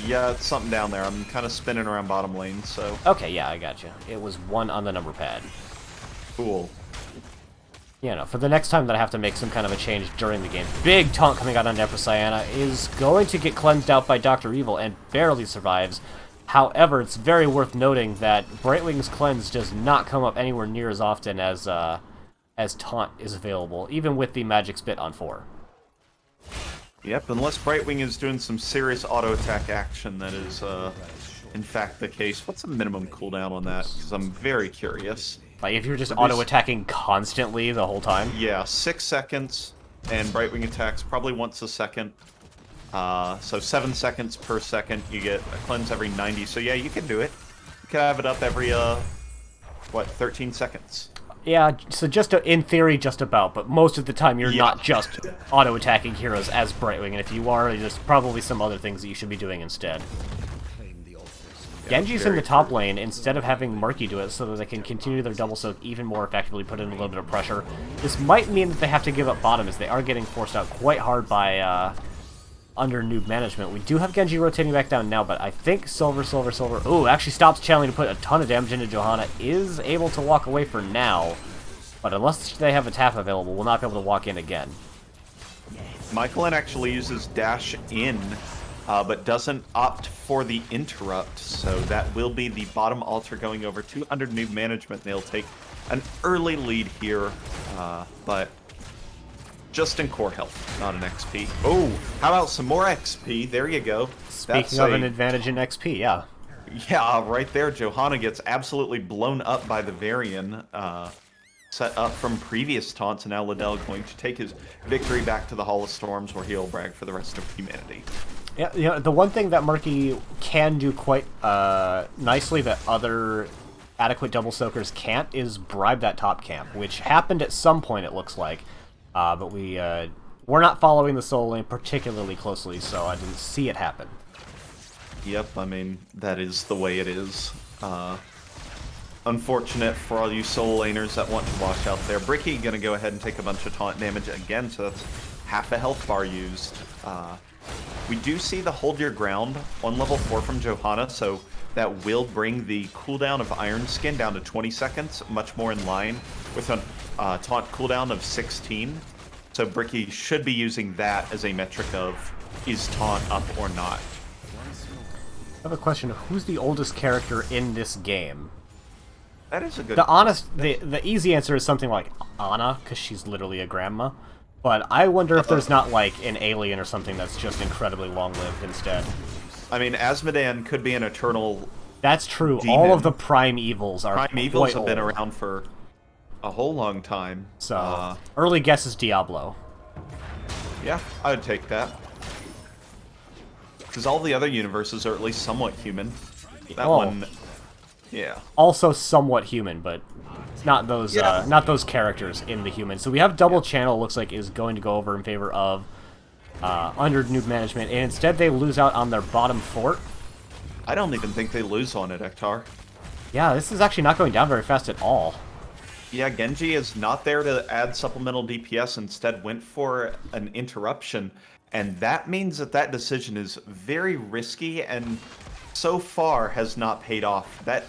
Yeah, it's something down there. I'm kind of spinning around bottom lane, so... Okay, yeah, I got you. It was 1 on the number pad. Cool. Yeah, no, for the next time that I have to make some kind of a change during the game, big taunt coming out on Empress Cyanna is going to get cleansed out by Dr. Evil and barely survives. However, it's very worth noting that Brightwing's cleanse does not come up anywhere near as often as taunt is available, even with the magic spit on 4. Yep, unless Brightwing is doing some serious auto attack action, that is in fact the case. What's the minimum cooldown on that? Because I'm very curious. Like if you're just auto attacking constantly the whole time? Yeah, 6 seconds, and Brightwing attacks probably once a second. So 7 seconds per second, you get a cleanse every 90. So yeah, you can do it. You can have it up every, 13 seconds. Yeah, so just in theory, just about, but most of the time you're not just auto-attacking heroes as Brightwing, and if you are, there's probably some other things that you should be doing instead. Genji's in the top lane instead of having Murky do it so that they can continue their double soak even more effectively, put in a little bit of pressure. This might mean that they have to give up bottom as they are getting forced out quite hard by under Newb management. We do have Genji rotating back down now, but I think Silver, ooh, actually stops channeling to put a ton of damage into Johanna, is able to walk away for now, but unless they have a tap available, we'll not be able to walk in again. Michaelin actually uses dash in, but doesn't opt for the interrupt, so that will be the bottom altar going over to under Newb management. They'll take an early lead here, but just in core health, not an XP. Oh, how about some more XP? There you go. Speaking of an advantage in XP, yeah. Yeah, right there, Johanna gets absolutely blown up by the Varian, set up from previous taunts, and now Liddell going to take his victory back to the Hall of Storms, where he'll brag for the rest of humanity. Yeah, you know, the one thing that Murky can do quite nicely that other adequate double soakers can't is bribe that top camp, which happened at some point, it looks like. But we're not following the soul lane particularly closely, so I didn't see it happen. Yep, I mean, that is the way it is. Unfortunate for all you soul laners that want to wash out there. Bricky gonna go ahead and take a bunch of taunt damage again, so that's half a health bar used. We do see the hold your ground on level 4 from Johanna, so that will bring the cooldown of Iron Skin down to 20 seconds, much more in line with a taunt cooldown of 16. So Bricky should be using that as a metric of is taunt up or not. I have a question. Who's the oldest character in this game? That is a good The easy answer is something like Anna, because she's literally a grandma. But I wonder if there's not, like, an alien or something that's just incredibly long-lived instead. I mean, Asmodan could be an eternal That's true. demon. All of the Primevals are Primevals have been old. around for a whole long time. So, early guess is Diablo. Yeah, I would take that. Because all the other universes are at least somewhat human. That one, yeah. Also somewhat human, but not those not those characters in the human. So we have double channel. Looks like is going to go over in favor of under Newb management, and instead they lose out on their bottom fort. I don't even think they lose on it, Ektar. Yeah, this is actually not going down very fast at all. Yeah, Genji is not there to add supplemental DPS, instead went for an interruption, and that means that that decision is very risky and so far has not paid off. That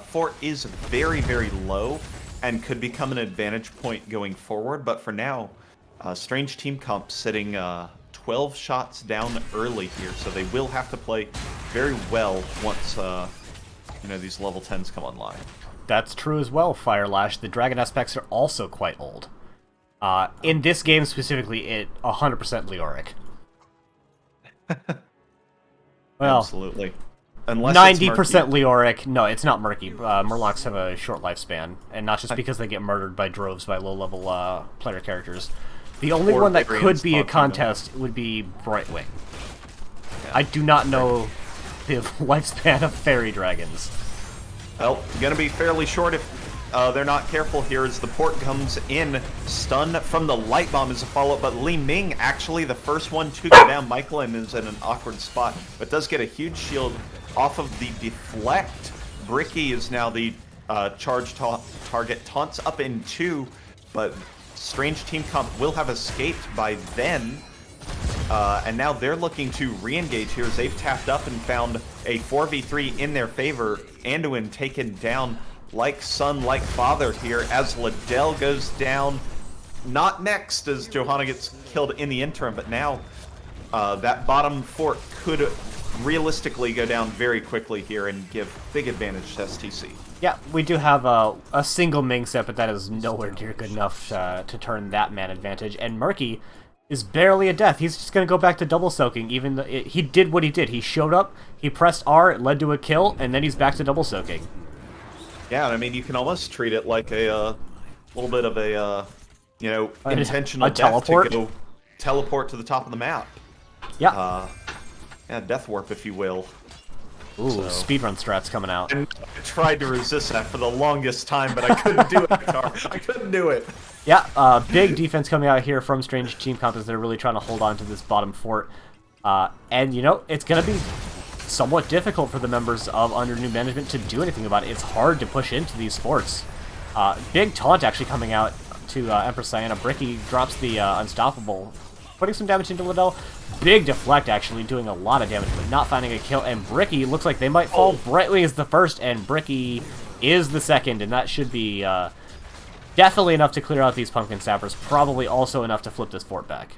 fort is very, very low and could become an advantage point going forward, but for now, Strange Team Comp sitting 12 shots down early here, so they will have to play very well once these level 10s come online. That's true as well, Firelash. The Dragon aspects are also quite old. In this game specifically, it 100% Leoric. Well, absolutely. Unless 90% Leoric. No, it's not Murky. Murlocs have a short lifespan, and not just because they get murdered by droves by low-level player characters. The only one that could be a contest would be Brightwing. Yeah. I do not know the lifespan of fairy dragons. Well, gonna be fairly short if they're not careful here as the port comes in. Stun from the light bomb is a follow-up, but Li Ming actually the first one to go down. Michaelin is in an awkward spot, but does get a huge shield off of the deflect. Bricky is now the charge target. Taunts up in 2, but Strange Team Comp will have escaped by then. And now they're looking to re-engage here as they've tapped up and found a 4v3 in their favor. Anduin taken down like son, like father here as Liddell goes down. Not next as Johanna gets killed in the interim, but now that bottom fort could realistically go down very quickly here and give big advantage to STC. Yeah, we do have a single Ming set, but that is nowhere near good enough to turn that man advantage. And Murky is barely a death. He's just going to go back to double soaking, even though he did what he did. He showed up, he pressed R, it led to a kill, and then he's back to double soaking. Yeah, I mean, you can almost treat it like a little bit of a, intentional death teleport? to go teleport to the top of the map. Yeah. Yeah, death warp, if you will. Ooh, speedrun strats coming out. And I tried to resist that for the longest time, but I couldn't do it, Car. I couldn't do it. Yeah, big defense coming out here from Strange Team Comp as they're really trying to hold on to this bottom fort. And, it's going to be somewhat difficult for the members of Under Newb management to do anything about it. It's hard to push into these forts. Big taunt actually coming out to Empress Diana. Bricky drops the Unstoppable, putting some damage into Liddell. Big deflect actually doing a lot of damage, but not finding a kill. And Bricky looks like they might fall. Brightwing is the first, and Bricky is the second, and that should be definitely enough to clear out these Pumpkin Sappers. Probably also enough to flip this fort back.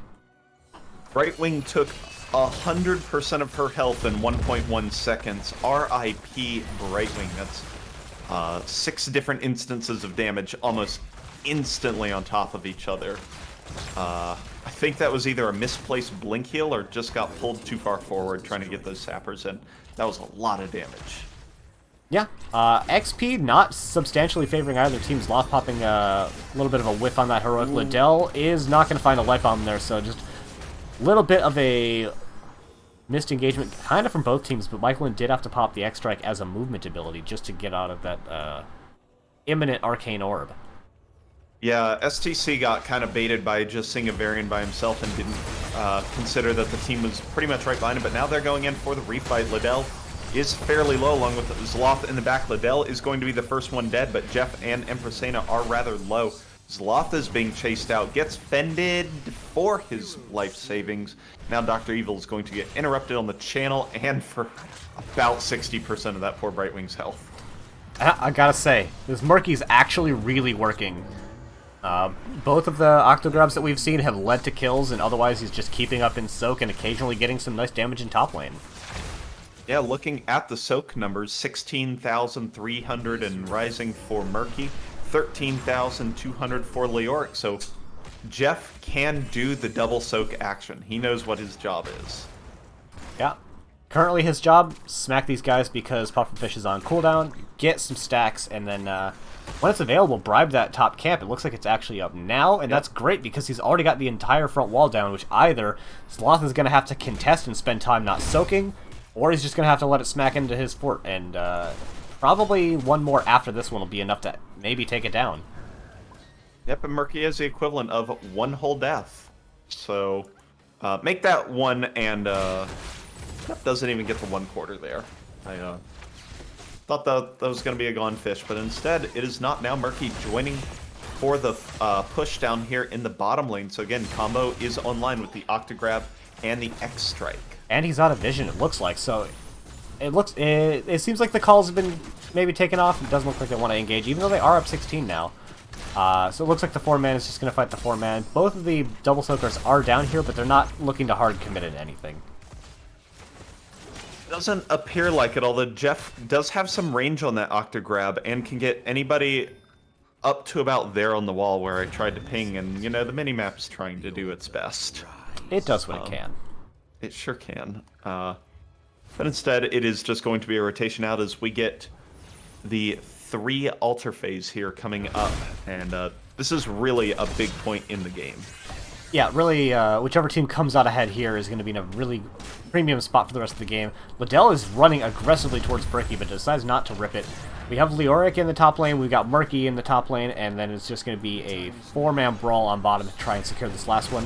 Brightwing took 100% of her health in 1.1 seconds. R.I.P. Brightwing. That's 6 different instances of damage almost instantly on top of each other. I think that was either a misplaced blink heal or just got pulled too far forward trying to get those sappers in. That was a lot of damage. Yeah, XP not substantially favoring either team's loft popping a little bit of a whiff on that heroic. Liddell is not going to find a light bomb there, so just a little bit of a missed engagement kind of from both teams, but Michaelin did have to pop the X-Strike as a movement ability just to get out of that imminent arcane orb. Yeah, STC got kind of baited by just seeing a Varian by himself and didn't consider that the team was pretty much right behind him, but now they're going in for the refight. Liddell is fairly low along with Zloth in the back. Liddell is going to be the first one dead, but Jeff and Empressena are rather low. Zloth is being chased out, gets fended for his life savings. Now Dr. Evil is going to get interrupted on the channel and for about 60% of that poor Brightwing's health. I gotta say, this Murky's actually really working. Both of the Octograbs that we've seen have led to kills, and otherwise he's just keeping up in soak and occasionally getting some nice damage in top lane. Yeah, looking at the soak numbers, 16,300 and rising for Murky, 13,200 for Leoric. So Jeff can do the double soak action. He knows what his job is. Yeah. Currently his job, smack these guys because Pufferfish is on cooldown, get some stacks, and then when it's available, bribe that top camp. It looks like it's actually up now, and that's great because he's already got the entire front wall down, which either Sloth is going to have to contest and spend time not soaking, or he's just going to have to let it smack into his fort, and probably one more after this one will be enough to maybe take it down. Yep, and Murky is the equivalent of one whole death. So make that one, and doesn't even get the 1/4 there. I thought that was going to be a gone fish, but instead it is not. Now Murky joining for the push down here in the bottom lane. So again, combo is online with the Octograb and the X-Strike. And he's out of vision, it looks like, so it seems like the calls have been maybe taken off. It doesn't look like they want to engage, even though they are up 16 now. So it looks like the 4-man is just going to fight the 4-man. Both of the double soakers are down here, but they're not looking to hard commit at anything. Doesn't appear like it, although Jeff does have some range on that Octograb and can get anybody up to about there on the wall where I tried to ping, and, you know, the minimap's trying to do its best. It does what it can. It sure can. But instead, it is just going to be a rotation out as we get the 3 altar phase here coming up, and this is really a big point in the game. Yeah, really, whichever team comes out ahead here is going to be in a really premium spot for the rest of the game. Liddell is running aggressively towards Bricky, but decides not to rip it. We have Leoric in the top lane, we've got Murky in the top lane, and then it's just going to be a 4-man brawl on bottom to try and secure this last one.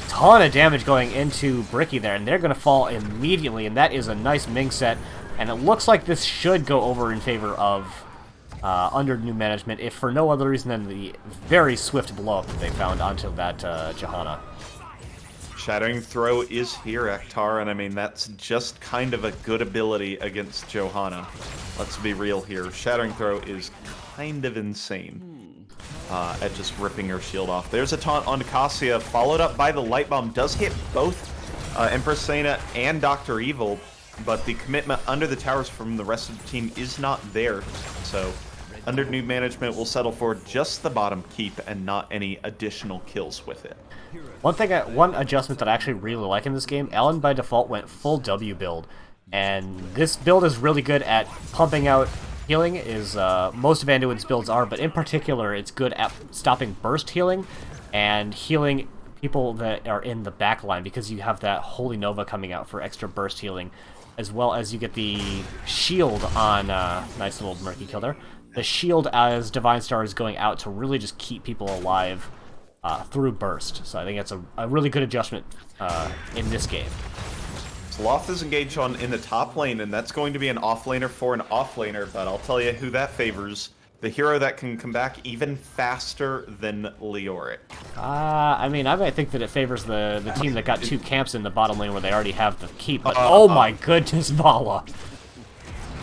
Ton of damage going into Bricky there, and they're going to fall immediately, and that is a nice Ming set, and it looks like this should go over in favor of under new management, if for no other reason than the very swift blow-up that they found onto that Johanna. Shattering Throw is here, Ektar, and I mean, that's just kind of a good ability against Johanna. Let's be real here. Shattering Throw is kind of insane at just ripping her shield off. There's a taunt onto Cassia, followed up by the Light Bomb. Does hit both Empress Sena and Dr. Evil, but the commitment under the towers from the rest of the team is not there. So under new management, will settle for just the bottom keep and not any additional kills with it. One adjustment that I actually really like in this game, Alan by default went full W build, and this build is really good at pumping out healing, is most of Anduin's builds are, but in particular it's good at stopping burst healing and healing people that are in the back line, because you have that Holy Nova coming out for extra burst healing, as well as you get the shield on, nice little Murky kill there, the shield as Divine Star is going out to really just keep people alive through burst. So I think that's a really good adjustment in this game. Sloth is engaged in the top lane, and that's going to be an offlaner for an offlaner, but I'll tell you who that favors. The hero that can come back even faster than Leoric. I mean, I might think that it favors the team that got 2 camps in the bottom lane where they already have the keep, but oh my goodness, Vala.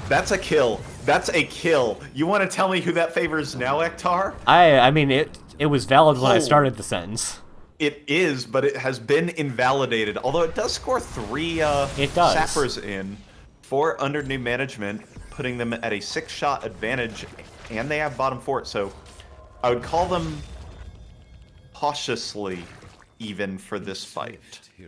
That's a kill. That's a kill. You want to tell me who that favors now, Ektar? I mean, it was valid when I started the sentence. It is, but it has been invalidated. Although it does score 3 sappers in for under new management, putting them at a 6-shot advantage, and they have bottom fort. So I would call them cautiously even for this fight.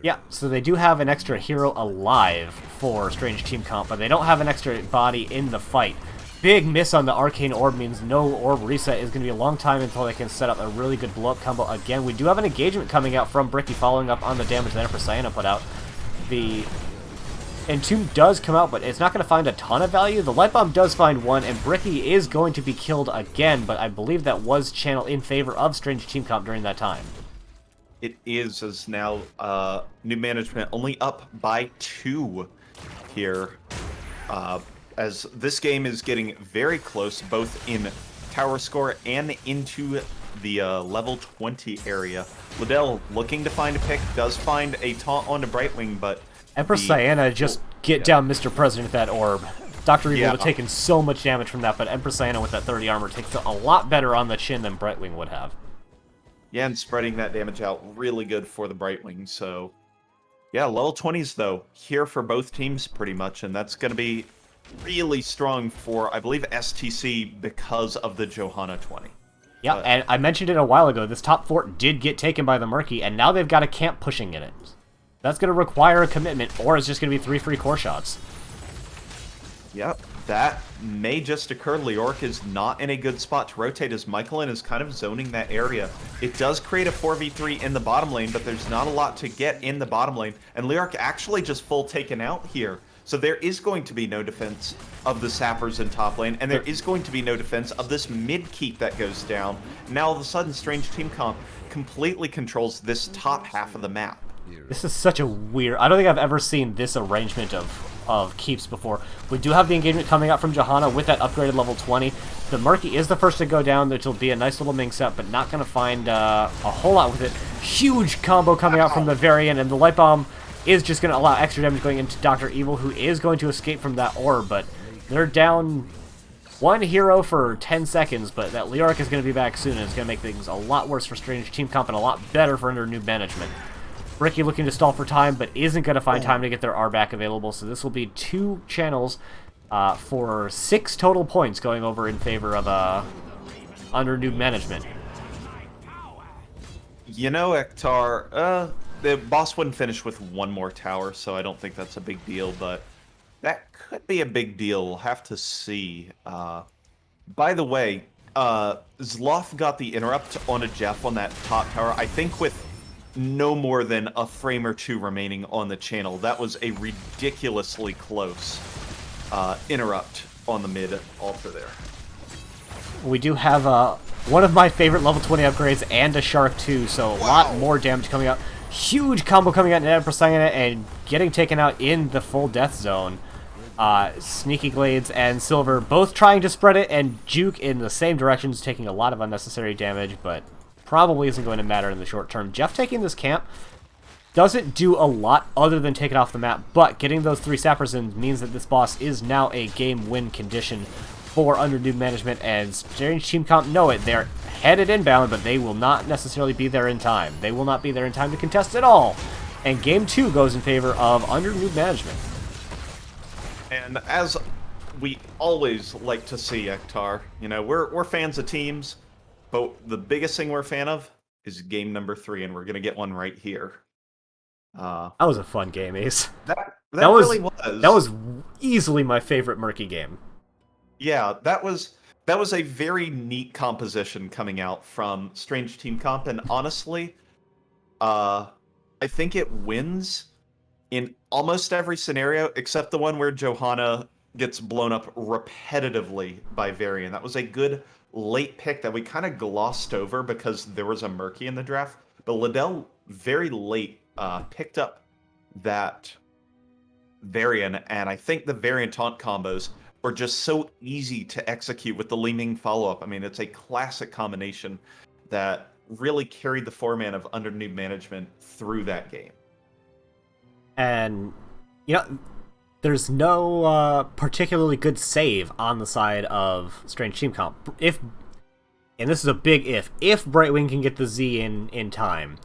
Yeah, so they do have an extra hero alive for Strange Team Comp, but they don't have an extra body in the fight. Big miss on the Arcane Orb means no Orb reset is going to be a long time until they can set up a really good blow-up combo again. We do have an engagement coming out from Bricky following up on the damage that Empress Sienna put out. The Entomb does come out, but it's not going to find a ton of value. The Light Bomb does find one, and Bricky is going to be killed again, but I believe that was channeled in favor of Strange Team Comp during that time. It is, as now new management only up by 2 here, as this game is getting very close, both in tower score and into the level 20 area. Liddell looking to find a pick, does find a taunt onto Brightwing, but Empress Diana just get down Mr. President with that orb. Dr. Evil would have taken so much damage from that, but Empress Diana with that 30 armor takes a lot better on the chin than Brightwing would have. Yeah, and spreading that damage out really good for the Brightwing. So, yeah, level 20s, though, here for both teams pretty much, and that's going to be really strong for, I believe, STC because of the Johanna 20. Yeah, and I mentioned it a while ago, this top fort did get taken by the Murky, and now they've got a camp pushing in it. That's going to require a commitment, or it's just going to be 3 free core shots. Yep, that may just occur. Leoric is not in a good spot to rotate as Michaelin is kind of zoning that area. It does create a 4v3 in the bottom lane, but there's not a lot to get in the bottom lane. And Leoric actually just full taken out here. So there is going to be no defense of the sappers in top lane, and there is going to be no defense of this mid keep that goes down. Now all of a sudden, Strange Team Comp completely controls this top half of the map. This is such a weird... I don't think I've ever seen this arrangement of keeps before. We do have the engagement coming out from Johanna with that upgraded level 20. The Murky is the first to go down, which will be a nice little minx up, but not going to find a whole lot with it. Huge combo coming out from the Varian, and the Light Bomb is just going to allow extra damage going into Dr. Evil, who is going to escape from that orb, but they're down one hero for 10 seconds, but that Leoric is going to be back soon, and it's going to make things a lot worse for Strange Team Comp and a lot better for under Newb management. Ricky looking to stall for time, but isn't going to find time to get their R back available, so this will be 2 channels for 6 total points going over in favor of under Newb management. You know, Ektar, the boss wouldn't finish with 1 more tower, so I don't think that's a big deal, but that could be a big deal. We'll have to see. By the way, Zloth got the interrupt on a Jeff on that top tower, I think with no more than a frame or 2 remaining on the channel. That was a ridiculously close interrupt on the mid altar there. We do have one of my favorite level 20 upgrades and a Shark too, so a lot more damage coming out. Huge combo coming out in Empress Diana and getting taken out in the full death zone. Sneaky Glades and Silver both trying to spread it, and Juke in the same directions, taking a lot of unnecessary damage, but probably isn't going to matter in the short term. Jeff taking this camp doesn't do a lot other than take it off the map, but getting those 3 sappers in means that this boss is now a game win condition for under Newb management, and Strange Team Comp know it. They're headed inbound, but they will not necessarily be there in time. They will not be there in time to contest at all. And game 2 goes in favor of under Newb management. And as we always like to see, Ektar, you know, we're fans of teams, but the biggest thing we're a fan of is game number 3, and we're going to get one right here. That was a fun game, Ace. That really was. That was easily my favorite Murky game. Yeah, that was a very neat composition coming out from Strange Team Comp, and honestly, I think it wins in almost every scenario except the one where Johanna gets blown up repetitively by Varian. That was a good late pick that we kind of glossed over because there was a Murky in the draft, but Liddell very late picked up that Varian, and I think the Varian taunt combos were just so easy to execute with the leaning follow-up. I mean, it's a classic combination that really carried the 4-man of under Newb management through that game. And, you know, there's no particularly good save on the side of Strange Team Comp. If, and this is a big if Brightwing can get the Z in time,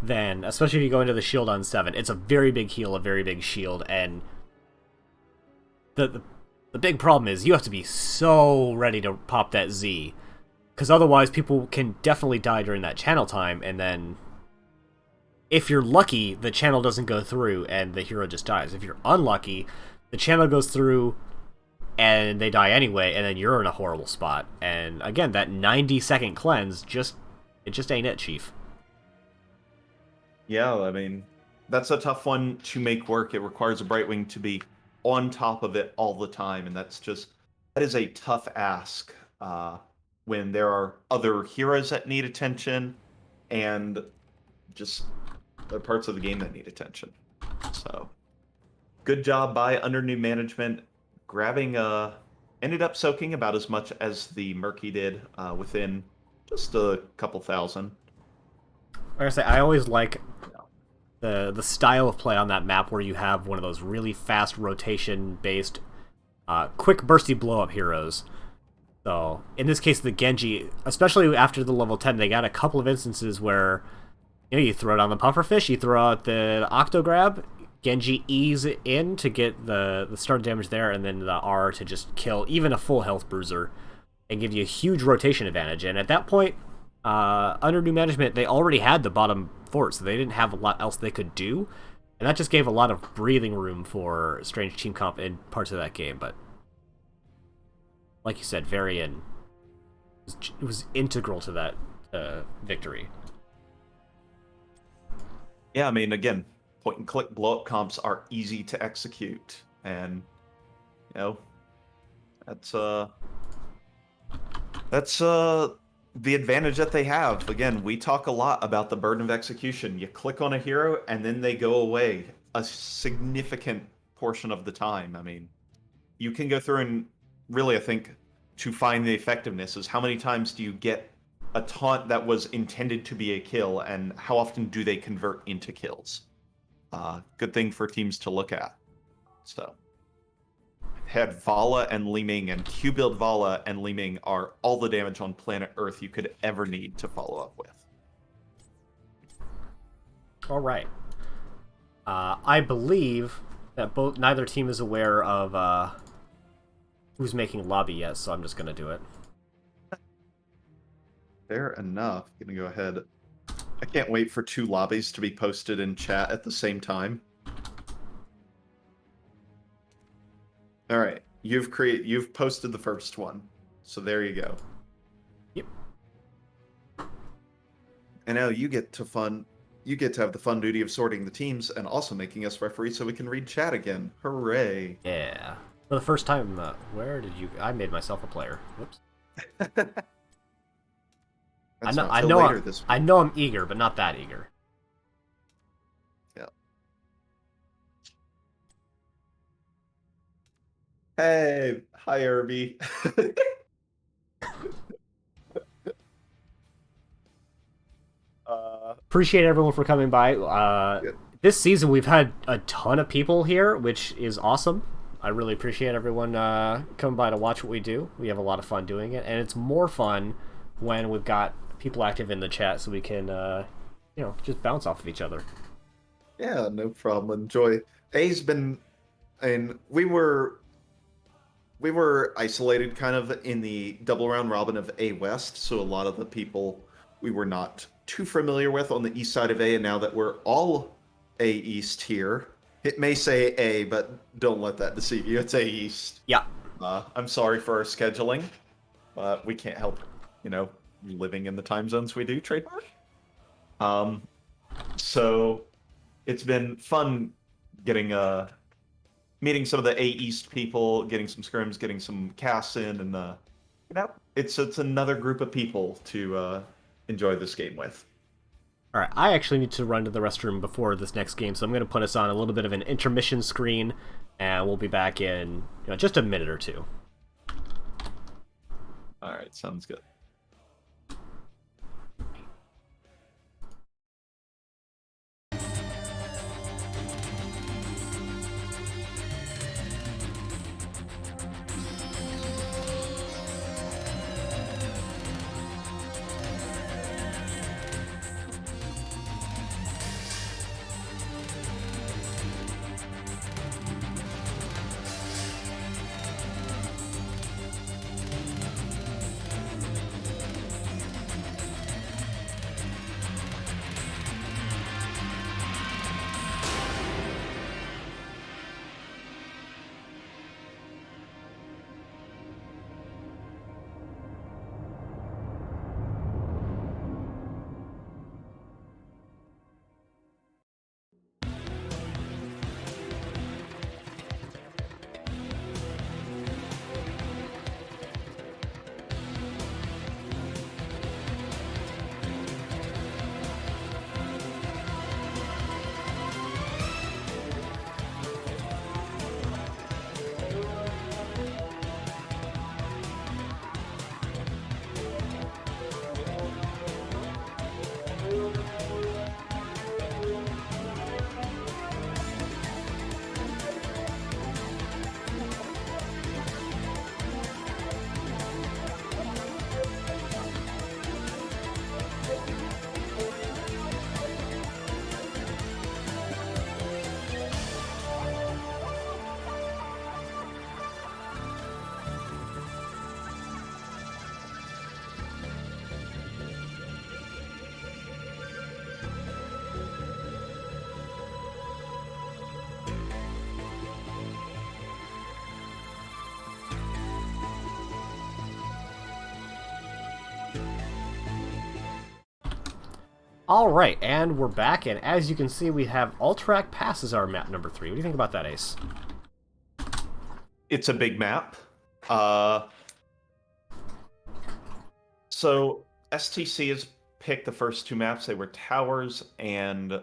then, especially if you go into the shield on 7, it's a very big heal, a very big shield, and the big problem is you have to be so ready to pop that Z, because otherwise people can definitely die during that channel time, and then if you're lucky, the channel doesn't go through and the hero just dies. If you're unlucky, the channel goes through and they die anyway, and then you're in a horrible spot. And again, that 90-second cleanse, it just ain't it, Chief. Yeah, I mean, that's a tough one to make work. It requires a Brightwing to be on top of it all the time, and that is a tough ask when there are other heroes that need attention and just the parts of the game that need attention. So, good job by under Newb management, grabbing ended up soaking about as much as the Murky did within Just a couple thousand. Like I say, I always like the style of play on that map where you have one of those really fast rotation-based, quick bursty blow-up heroes. So, in this case, the Genji, especially after the level 10, they got a couple of instances where, you throw it on the pufferfish, you throw out the Octograb, Genji E's in to get the start damage there, and then the R to just kill even a full health bruiser and give you a huge rotation advantage. And at that point, under new management, they already had the bottom fort, so they didn't have a lot else they could do. And that just gave a lot of breathing room for Strange Team Comp in parts of that game, but like you said, Varian was integral to that victory. Yeah, I mean, again, point and click blow up comps are easy to execute, and that's the advantage that they have. Again, we talk a lot about the burden of execution. You click on a hero, and then they go away a significant portion of the time. I mean, you can go through and really, I think, to find the effectiveness is how many times do you get a taunt that was intended to be a kill, and how often do they convert into kills? Good thing for teams to look at. So, had Vala and Li Ming, and Q-build Vala and Li Ming are all the damage on planet Earth you could ever need to follow up with. All right. I believe that neither team is aware of who's making lobby yet, so I'm just gonna do it. Fair enough. Gonna go ahead. I can't wait for 2 lobbies to be posted in chat at the same time. All right, you've posted the first one, so there you go. Yep. And now you get to have the fun duty of sorting the teams and also making us referee so we can read chat again. Hooray! Yeah. For the first time, where did you? I made myself a player. Whoops. I know I'm eager, but not that eager. Yeah. Hey, hi, Irby. Appreciate everyone for coming by. This season, we've had a ton of people here, which is awesome. I really appreciate everyone coming by to watch what we do. We have a lot of fun doing it, and it's more fun when we've got people active in the chat, so we can, just bounce off of each other. Yeah, no problem. Enjoy. A's been, and we were isolated kind of in the double round robin of A West, so a lot of the people we were not too familiar with on the east side of A, and now that we're all A East here, it may say A, but don't let that deceive you. It's A East. Yeah. I'm sorry for our scheduling, but we can't help, living in the time zones we do, trademark. So it's been fun getting meeting some of the A East people, getting some scrims, getting some casts in, and it's another group of people to enjoy this game with. All right, I actually need to run to the restroom before this next game, so I'm going to put us on a little bit of an intermission screen, and we'll be back in just a minute or two. All right, sounds good. Alright, and we're back, and as you can see, we have Alterac Pass as our map number 3. What do you think about that, Ace? It's a big map. So STC has picked the first two maps. They were Towers and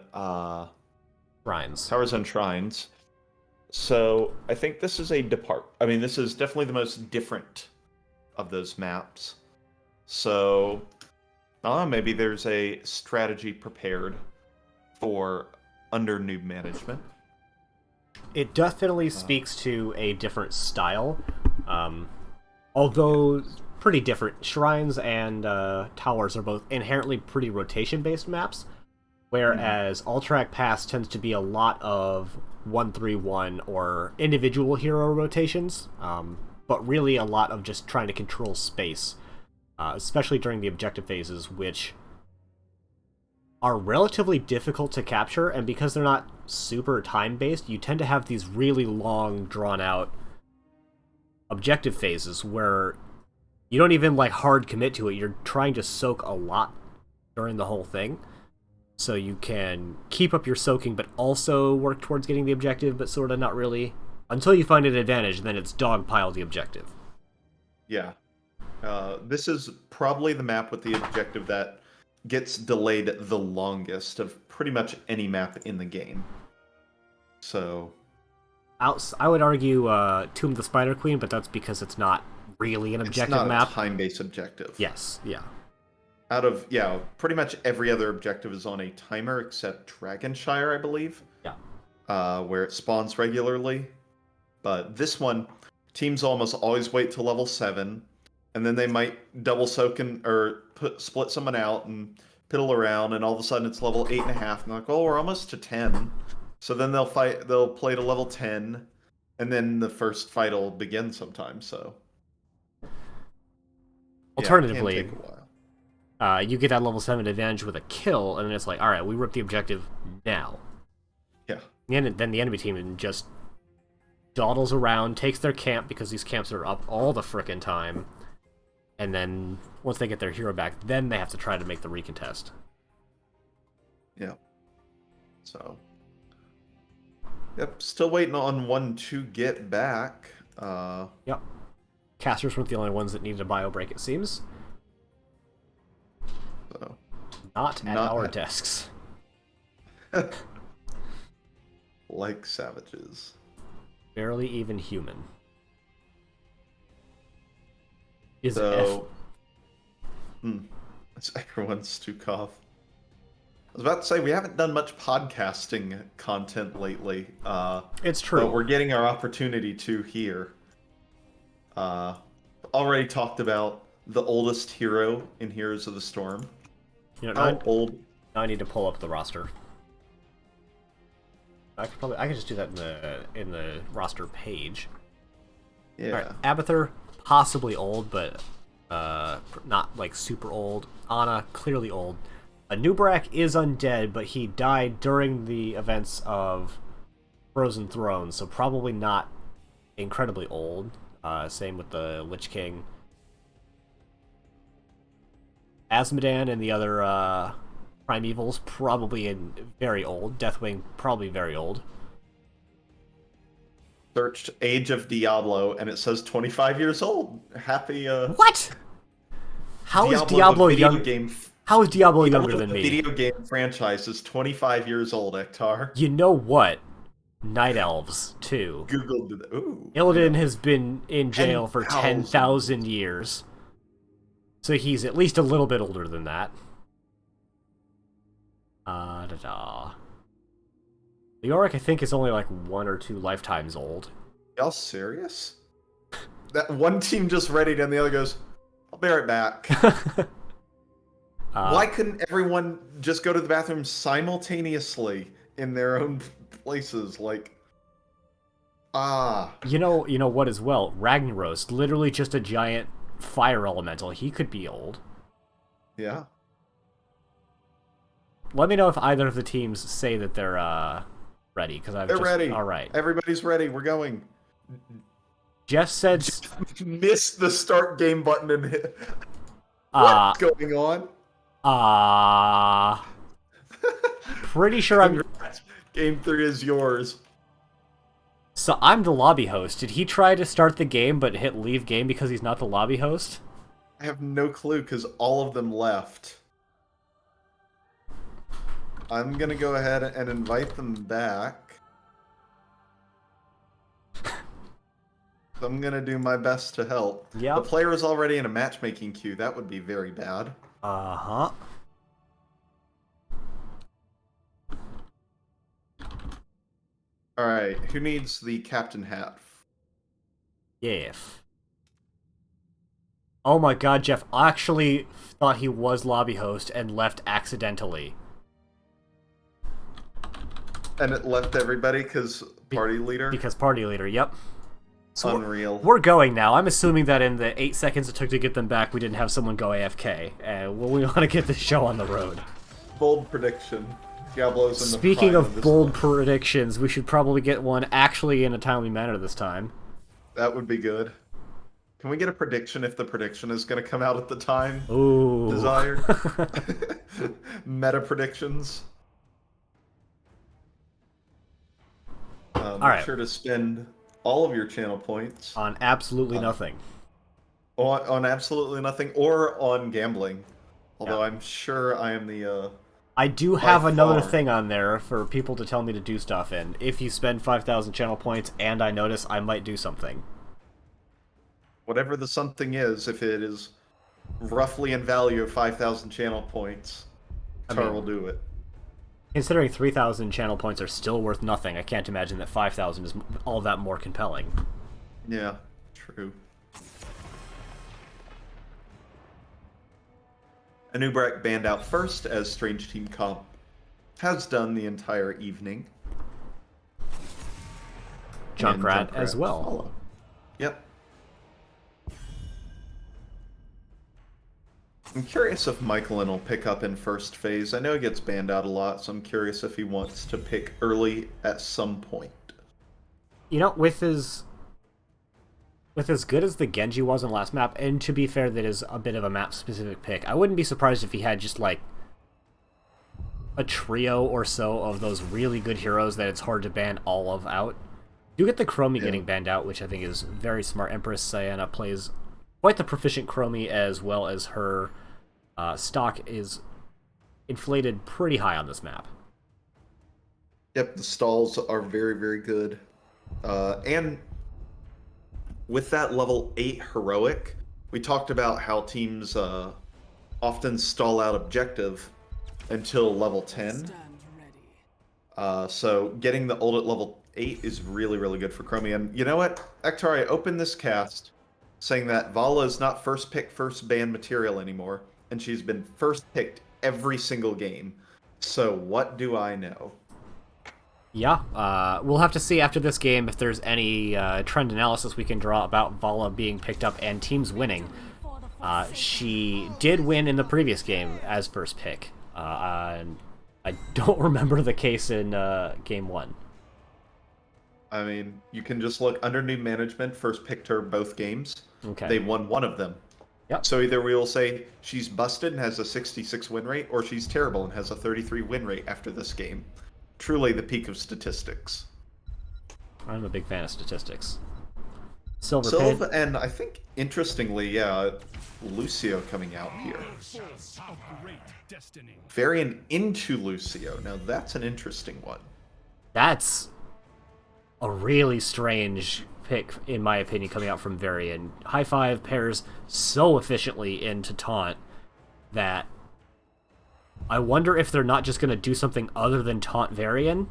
Shrines. Towers and Shrines. So I think this is this is definitely the most different of those maps. So maybe there's a strategy prepared for under Newb management. It definitely speaks to a different style. Although pretty different. Shrines and Towers are both inherently pretty rotation-based maps, whereas Alterac Pass tends to be a lot of 1-3-1 or individual hero rotations, but really a lot of just trying to control space, especially during the objective phases, which are relatively difficult to capture, and because they're not super time-based, you tend to have these really long, drawn-out objective phases where you don't even hard commit to it. You're trying to soak a lot during the whole thing, so you can keep up your soaking but also work towards getting the objective, but sort of not really, until you find an advantage. Then it's dogpile the objective. Yeah. This is probably the map with the objective that gets delayed the longest of pretty much any map in the game. So I would argue Tomb of the Spider Queen, but that's because it's not really an objective it's not map. A time-based objective. Yes, yeah. Out of pretty much every other objective is on a timer except Dragonshire, I believe. Yeah. Where it spawns regularly. But this one, teams almost always wait till level 7, and then they might double soak or split someone out and piddle around, and all of a sudden it's level 8.5, and they're like, oh, we're almost to 10. So then they'll play to level 10, and then the first fight will begin sometime, so. Alternatively, it can take a while. You get that level 7 advantage with a kill, and then it's like, alright, we rip the objective now. Yeah. And then the enemy team just dawdles around, takes their camp, because these camps are up all the frickin' time, and then once they get their hero back, then they have to try to make the recontest. Yeah. So. Yep, still waiting on one to get back. Yep. Casters weren't the only ones that needed a bio break, it seems. So. Not at our desks. Like savages. Barely even human. Is so, it's everyone's Stukov. I was about to say, we haven't done much podcasting content lately. It's true. But we're getting our opportunity to here. Already talked about the oldest hero in Heroes of the Storm. You know, How old? Now I need to pull up the roster. I could just do that in the roster page. Yeah. All right, Abathur, possibly old, but not super old. Anna, clearly old. Nubrak is undead, but he died during the events of Frozen Throne, so probably not incredibly old. Same with the Lich King. Asmodan and the other Primevals, probably very old. Deathwing, probably very old. Searched Age of Diablo, and it says 25 years old. Happy, What? How is Diablo young? How is Diablo younger than me? The video game franchise is 25 years old, Ektar. You know what? Night Elves, too. Googled it. Ooh. Illidan has been in jail for 10,000 years. So he's at least a little bit older than that. Leoric, I think, is only 1 or 2 lifetimes old. Y'all serious? That one team just readied and the other goes, I'll be right back. Why couldn't everyone just go to the bathroom simultaneously in their own places? You know what as well? Ragnaros, literally just a giant fire elemental. He could be old. Yeah. Let me know if either of the teams say that they're ready, because they're ready. All right. Everybody's ready. We're going. Jeff said... Missed the start game button and hit... What's going on? pretty sure I'm... Congrats. Game 3 is yours. So I'm the lobby host. Did he try to start the game but hit leave game because he's not the lobby host? I have no clue because all of them left. I'm gonna go ahead and invite them back. So I'm gonna do my best to help. Yep. The player is already in a matchmaking queue. That would be very bad. Uh-huh. Alright, who needs the captain hat? Yeah. Oh my god, Jeff actually thought he was lobby host and left accidentally. And it left everybody because party leader? Because party leader, yep. So Unreal. we're going now. I'm assuming that in the 8 seconds it took to get them back, we didn't have someone go AFK. And we want to get this show on the road. Bold prediction. Diablo's in the Speaking prime of this bold one. predictions, we should probably get one actually in a timely manner this time. That would be good. Can we get a prediction if the prediction is going to come out at the time Ooh. desired? Meta predictions. Make Alright. sure to spend all of your channel points On absolutely nothing. on absolutely nothing or on gambling. Although Yeah. I'm sure I am the... I do have another far. thing on there for people to tell me to do stuff in. If you spend 5,000 channel points and I notice, I might do something. Whatever the something is, if it is roughly in value of 5,000 channel points, Tar will do it. Considering 3,000 channel points are still worth nothing, I can't imagine that 5,000 is all that more compelling. Yeah, true. Anubrak banned out first, as Strange Team Comp has done the entire evening. And Junkrat as well. follow. Yep. I'm curious if Michaelin will pick up in first phase. I know he gets banned out a lot, so I'm curious if he wants to pick early at some point. You know, with as good as the Genji was in last map, and to be fair, that is a bit of a map-specific pick, I wouldn't be surprised if he had just, like, a trio or so of those really good heroes that it's hard to ban all of out. You get the Chromie getting banned out, which I think is very smart. Empress Sienna plays quite the proficient Chromie, as well as her stock is inflated pretty high on this map. Yep, the stalls are very, very good. And with that level 8 heroic, we talked about how teams often stall out objective until level 10. So getting the ult at level 8 is really, really good for Chromie. And you know what, Ektar, I opened this cast saying that Vala is not first pick, first ban material anymore, and she's been first picked every single game. So what do I know? Yeah, we'll have to see after this game if there's any trend analysis we can draw about Vala being picked up and teams winning. She did win in the previous game as first pick. And I don't remember the case in game 1. I mean, you can just look under new management, first picked her both games. Okay. They won one of them. Yep. So either we will say she's busted and has a 66 win rate, or she's terrible and has a 33 win rate after this game. Truly the peak of statistics. I'm a big fan of statistics. Silver Sylv, and I think, interestingly, yeah, Lucio coming out here. Varian into Lucio. Now that's an interesting one. That's a really strange pick, in my opinion, coming out from Varian. High Five pairs so efficiently into Taunt that I wonder if they're not just going to do something other than Taunt Varian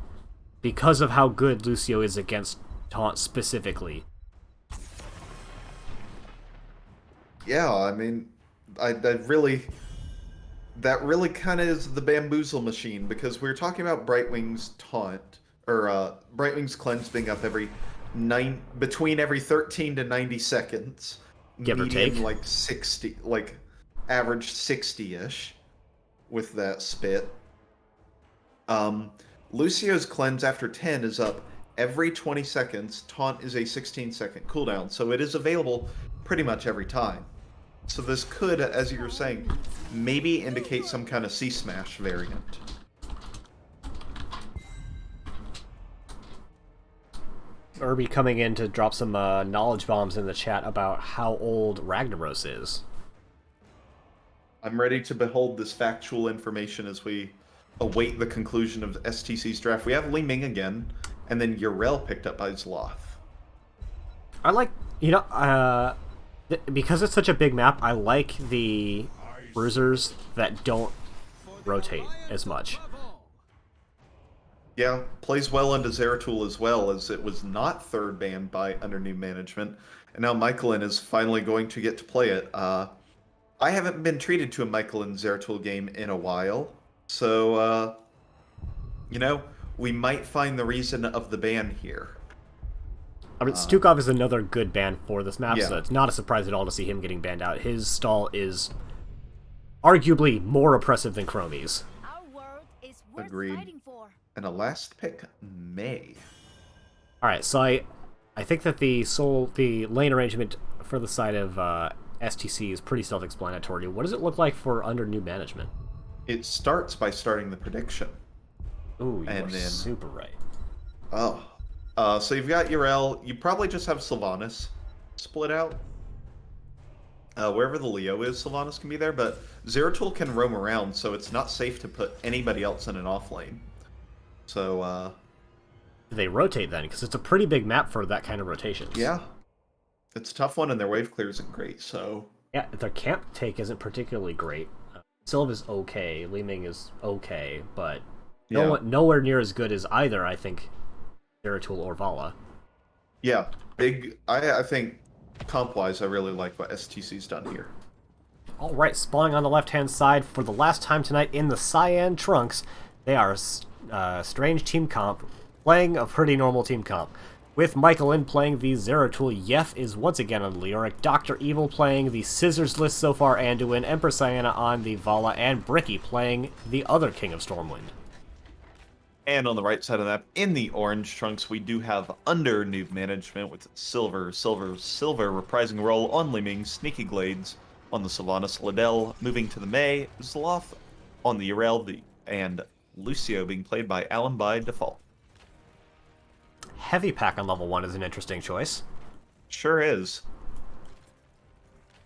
because of how good Lucio is against Taunt specifically. Yeah, I mean, that really kind of is the bamboozle machine, because we were talking about Brightwing's taunt, or Brightwing's cleanse being up between every 13 to 90 seconds. Give or median, take. like 60, like average 60-ish with that spit. Lucio's cleanse after 10 is up every 20 seconds. Taunt is a 16-second cooldown, so it is available pretty much every time. So this could, as you were saying, maybe indicate some kind of C-Smash variant. Irby coming in to drop some knowledge bombs in the chat about how old Ragnaros is. I'm ready to behold this factual information as we await the conclusion of STC's draft. We have Li Ming again, and then Yrel picked up by Zloth. I like, because it's such a big map, I like the bruisers that don't rotate as much. Yeah, plays well into Zeratul as well, as it was not third banned by under new management, and now Michaelin is finally going to get to play it. I haven't been treated to a Michaelin Zeratul game in a while, so, we might find the reason of the ban here. I mean, Stukov is another good ban for this map, Yeah. so it's not a surprise at all to see him getting banned out. His stall is arguably more oppressive than Chromie's. Our world is worth Agreed. fighting for. And a last pick, May. Alright, so I think that the lane arrangement for the side of STC is pretty self-explanatory. What does it look like for under new management? It starts by starting the prediction. Ooh, you And are then- super right. Oh. So you've got Yrel. You probably just have Sylvanas split out. Wherever the Leo is, Sylvanas can be there, but Zeratul can roam around, so it's not safe to put anybody else in an off lane. So, They rotate then, because it's a pretty big map for that kind of rotation. yeah. It's a tough one, and their wave clear isn't great, so... Yeah, their camp take isn't particularly great. Sylv is okay, Li Ming is okay, but Yeah. nowhere near as good as either, I think, Zeratul or Vala. Yeah, I think, comp-wise, I really like what STC's done here. Alright, spawning on the left-hand side for the last time tonight in the Cyan Trunks, they are strange team comp, playing a pretty normal team comp. With Michaelin playing the Zeratul, Yef is once again on Leoric, Dr. Evil playing the Scissors list so far, Anduin, Empress Diana on the Vala, and Bricky playing the other King of Stormwind. And on the right side of that, in the orange trunks, we do have under Newb management with Silver reprising a role on Li Ming, Sneaky Glades on the Sylvanas, Liddell moving to the May, Zloth on the Yrel, and Lucio being played by Alan by default. Heavy Pack on level 1 is an interesting choice. Sure is.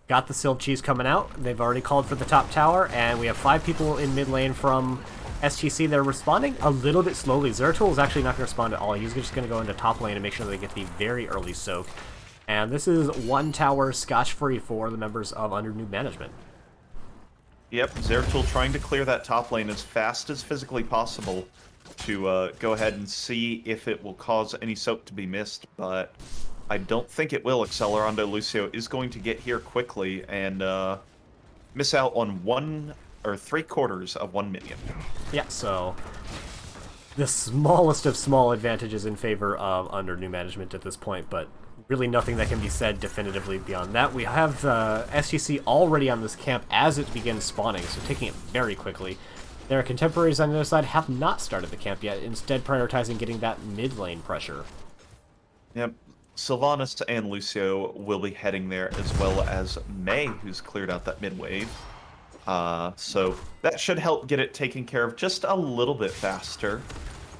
Got the Sylv Cheese coming out. They've already called for the top tower, and we have 5 people in mid lane from STC. They're responding a little bit slowly. Zeratul is actually not going to respond at all. He's just going to go into top lane and make sure they get the very early soak. And this is one tower scotch-free for the members of Under New Management. Yep, Zeratul trying to clear that top lane as fast as physically possible to go ahead and see if it will cause any soak to be missed, but I don't think it will. Accelerando Lucio is going to get here quickly and miss out on 1 or 3/4 of 1 minion. Yeah, so the smallest of small advantages in favor of Under New Management at this point, but really nothing that can be said definitively beyond that. We have STC already on this camp as it begins spawning, so taking it very quickly. Their contemporaries on the other side have not started the camp yet, instead prioritizing getting that mid lane pressure. Yep, Sylvanas and Lucio will be heading there, as well as May, who's cleared out that mid wave. So that should help get it taken care of just a little bit faster,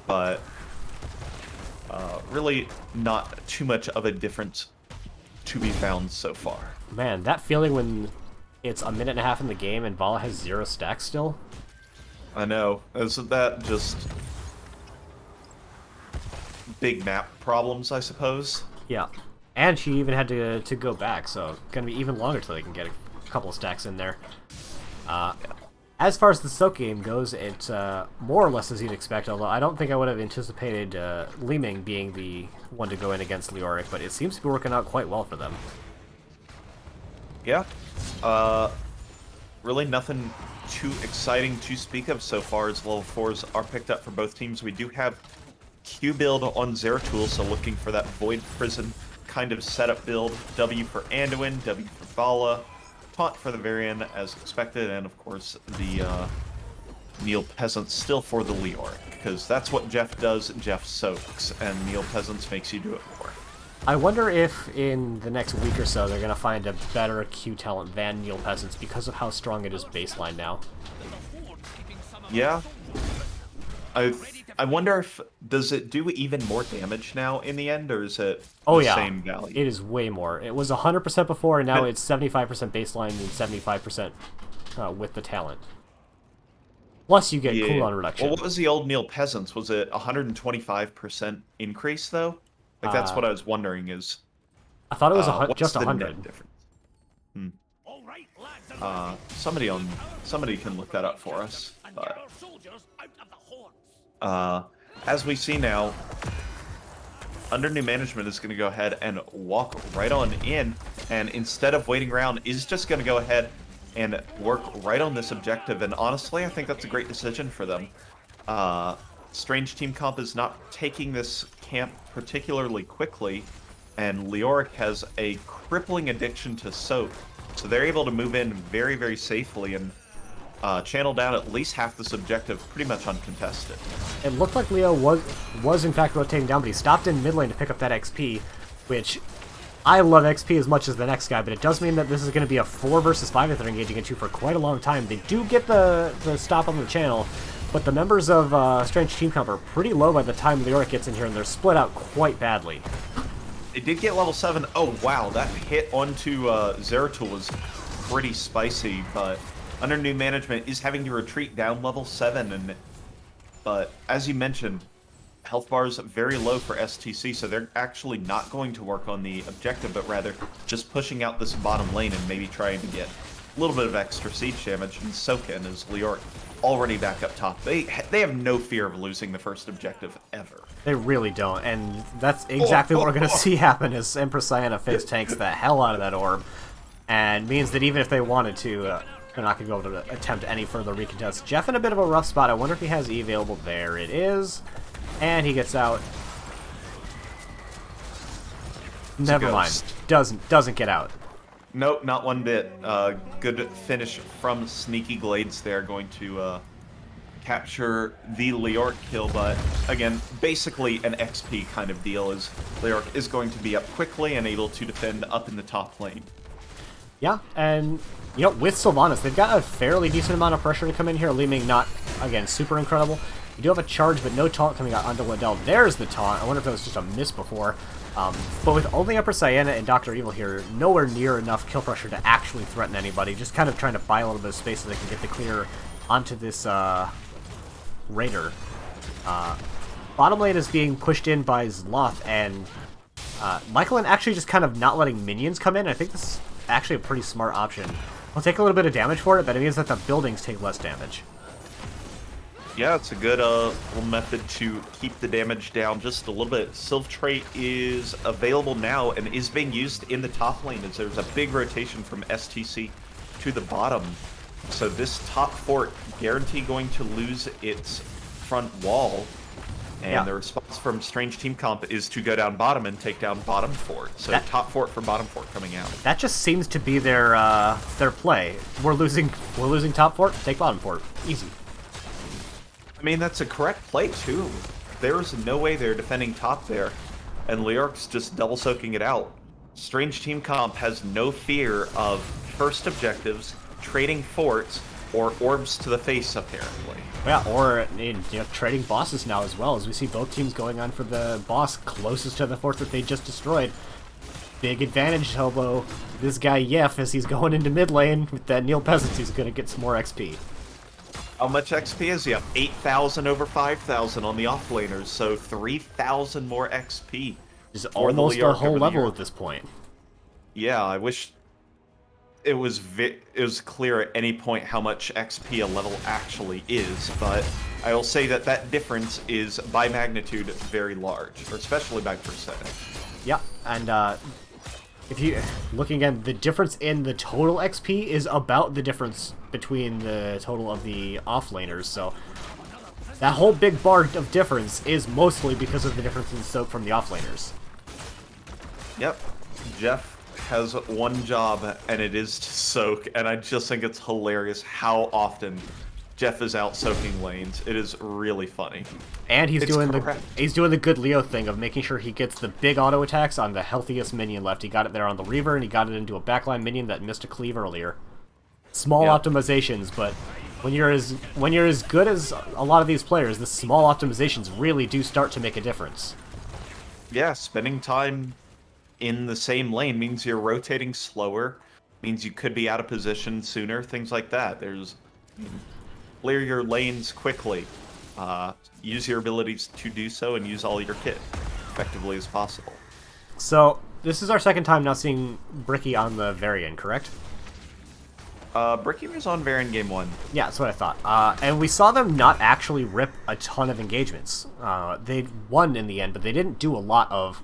but really not too much of a difference to be found so far. Man, that feeling when it's a minute and a half in the game and Vala has 0 stacks still? I know. Isn't that just big map problems, I suppose? Yeah. And she even had to go back, so gonna be even longer till they can get a couple of stacks in there. As far as the soak game goes, it's more or less as you'd expect, although I don't think I would have anticipated Li Ming being the one to go in against Leoric, but it seems to be working out quite well for them. Yeah. Really nothing too exciting to speak of so far as level 4s are picked up for both teams. We do have Q build on Zeratul, so looking for that Void Prison kind of setup build. W for Anduin, W for Vala, Taunt for the Varian as expected, and of course the Neil Peasants still for the Leoric, because that's what Jeff does, Jeff soaks, and Neil Peasants makes you do it more. I wonder if in the next week or so they're going to find a better Q talent than Neil Peasants because of how strong it is baseline now. Yeah. I I wonder if does it do even more damage now in the end, or is it Oh the yeah, same value? it is way more. It was 100% before, and now But- it's 75% baseline and 75% with the talent. Plus, you get Yeah. cooldown reduction. Well, what was the old Neil Peasants? Was it 125% increase though? Like that's Uh, what I was wondering is I thought it was what's just the 100. net difference? Hmm. Somebody can look that up for us. But as we see now, under new management is going to go ahead and walk right on in, and instead of waiting around, is just going to go ahead and work right on this objective. And honestly, I think that's a great decision for them. Strange Team Comp is not taking this camp particularly quickly, and Leoric has a crippling addiction to soak, so they're able to move in very, very safely and channel down at least half this objective pretty much uncontested. It looked like Leo was in fact rotating down, but he stopped in mid lane to pick up that XP, which I love XP as much as the next guy, but it does mean that this is going to be a 4 versus 5 that they're engaging into for quite a long time. They do get the stop on the channel, but the members of Strange Team Comp are pretty low by the time Leoric gets in here, and they're split out quite badly. It did get level 7. Oh, wow, that hit onto Zeratul was pretty spicy, but under new management is having to retreat down level 7, but as you mentioned, health bars very low for STC, so they're actually not going to work on the objective, but rather just pushing out this bottom lane and maybe trying to get a little bit of extra siege damage and soak in as Leoric already back up top. They have no fear of losing the first objective ever. They really don't, and that's exactly what we're going to see happen as Empress Diana face tanks the hell out of that orb, and means that even if they wanted to, they're not going to be able to attempt any further recontest. Jeff in a bit of a rough spot. I wonder if he has E available. There it is. And he gets out. Never mind. Doesn't get out. Nope, not one bit. Good finish from Sneaky Glades there, going to capture the Leoric kill, but again, basically an XP kind of deal, as Leoric is going to be up quickly and able to defend up in the top lane. Yeah, and you know, with Sylvanas, they've got a fairly decent amount of pressure to come in here, leaving not, again, super incredible. You do have a charge, but no taunt coming out onto Liddell. There's the taunt. I wonder if that was just a miss before. But with only Empress Diana and Dr. Evil here, nowhere near enough kill pressure to actually threaten anybody. Just kind of trying to buy a little bit of space so they can get the clear onto this Raider. Bottom lane is being pushed in by Zloth, and Michaelin actually just kind of not letting minions come in. I think this is actually a pretty smart option. We'll take a little bit of damage for it, but it means that the buildings take less damage. Yeah, it's a good little method to keep the damage down just a little bit. Sylph trait is available now and is being used in the top lane as there's a big rotation from STC to the bottom. So this top fort guaranteed going to lose its front wall. And the response from Strange Team Comp is to go down bottom and take down bottom fort. So top fort for bottom fort coming out. That just seems to be their play. We're losing top fort, take bottom fort. Easy. I mean, that's a correct play, too. There's no way they're defending top there, and Leoric's just double soaking it out. Strange Team Comp has no fear of first objectives, trading forts, or orbs to the face, apparently. Yeah, or trading bosses now as well, as we see both teams going on for the boss closest to the fort that they just destroyed. Big advantage, Hobo. This guy Yef, as he's going into mid lane with that Neil Peasants, he's going to get some more XP. How much XP is he up? 8,000 over 5,000 on the offlaners, so 3,000 more XP. Is almost a whole level at this point. Yeah, I wish it was clear at any point how much XP a level actually is, but I will say that that difference is by magnitude very large, or especially by percentage. Yeah, and if you look again, the difference in the total XP is about the difference between the total of the offlaners, so that whole big bar of difference is mostly because of the difference in soak from the offlaners. Yep, Jeff has one job, and it is to soak, and I just think it's hilarious how often Jeff is out soaking lanes. It is really funny. And he's doing the good Leo thing of making sure he gets the big auto attacks on the healthiest minion left. He got it there on the Reaver, and he got it into a backline minion that missed a cleave earlier. Small optimizations, but When you're as good as a lot of these players, the small optimizations really do start to make a difference. Yeah, spending time in the same lane means you're rotating slower, means you could be out of position sooner, things like that. There's clear your lanes quickly, use your abilities to do so, and use all your kit effectively as possible. So this is our second time now seeing Bricky on the Varian, correct? Bricky was on Varian game 1. Yeah, that's what I thought. And we saw them not actually rip a ton of engagements. They won in the end, but they didn't do a lot of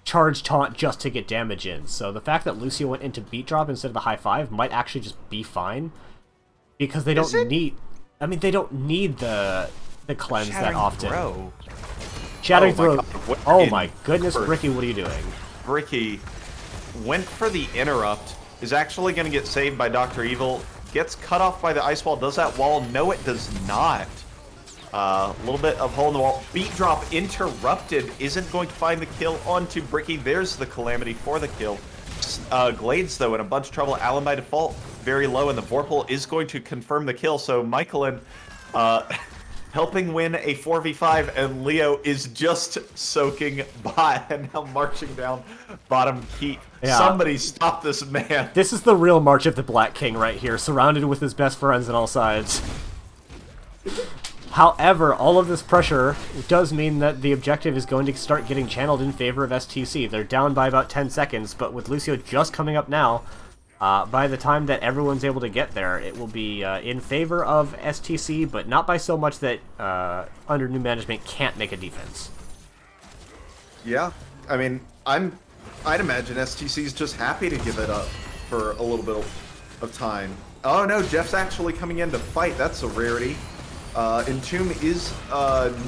charge taunt just to get damage in. So the fact that Lucio went into beat drop instead of the high five might actually just be fine, because they don't need. I mean, they don't need the cleanse that often. Throw. Shattering throw. Oh my goodness, First. Bricky, what are you doing? Bricky went for the interrupt, is actually going to get saved by Dr. Evil, gets cut off by the ice wall. Does that wall? No, it does not. A little bit of hole in the wall. Beat drop interrupted, isn't going to find the kill onto Bricky. There's the Calamity for the kill. Glades, though, in a bunch of trouble. Allen by default, very low, and the Vorpal is going to confirm the kill. So Michaelin helping win a 4v5, and Leo is just soaking by and now marching down bottom keep. Yeah. Somebody stop this man. This is the real March of the Black King right here, surrounded with his best friends on all sides. However, all of this pressure does mean that the objective is going to start getting channeled in favor of STC. They're down by about 10 seconds, but with Lucio just coming up now, by the time that everyone's able to get there, it will be in favor of STC, but not by so much that under new management can't make a defense. Yeah, I mean, I'd imagine STC's just happy to give it up for a little bit of time. Oh no, Jeff's actually coming in to fight. That's a rarity. Entomb is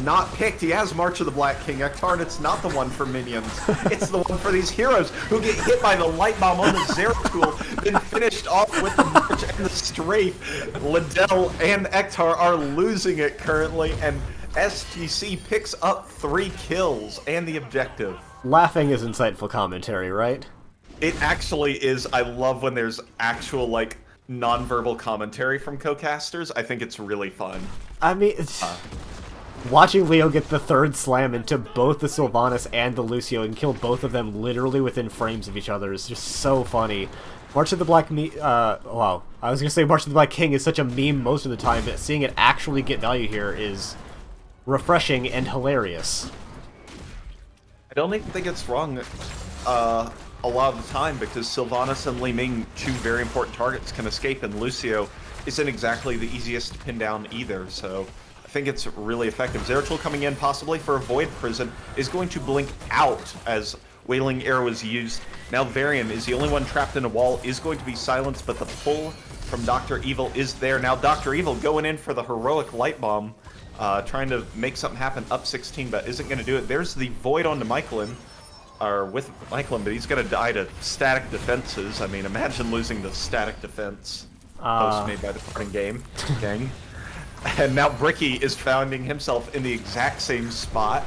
not picked. He has March of the Black King. Ektar, and it's not the one for minions. It's the one for these heroes who get hit by the light bomb on the Zeratul, then finished off with the March and the Strafe. Liddell and Ektar are losing it currently, and STC picks up 3 kills and the objective. Laughing is insightful commentary, right? It actually is. I love when there's actual, like, non-verbal commentary from co-casters. I think it's really fun. I mean, watching Leo get the 3rd slam into both the Sylvanas and the Lucio and kill both of them literally within frames of each other is just so funny. March of the Black wow. I was gonna say March of the Black King is such a meme most of the time, but seeing it actually get value here is refreshing and hilarious. I don't even think it's wrong a lot of the time, because Sylvanas and Li Ming, 2 very important targets, can escape, and Lucio isn't exactly the easiest to pin down either, so I think it's really effective. Zeratul coming in possibly for a Void Prison is going to blink out as Wailing Arrow is used. Now Varian is the only one trapped in a wall, is going to be silenced, but the pull from Dr. Evil is there. Now Dr. Evil going in for the heroic Light Bomb, trying to make something happen up 16, but isn't going to do it. There's the Void onto Michaelin, or with Michaelin, but he's going to die to static defenses. I mean, imagine losing the static defense post made by the parting game. Gang. And now Bricky is finding himself in the exact same spot,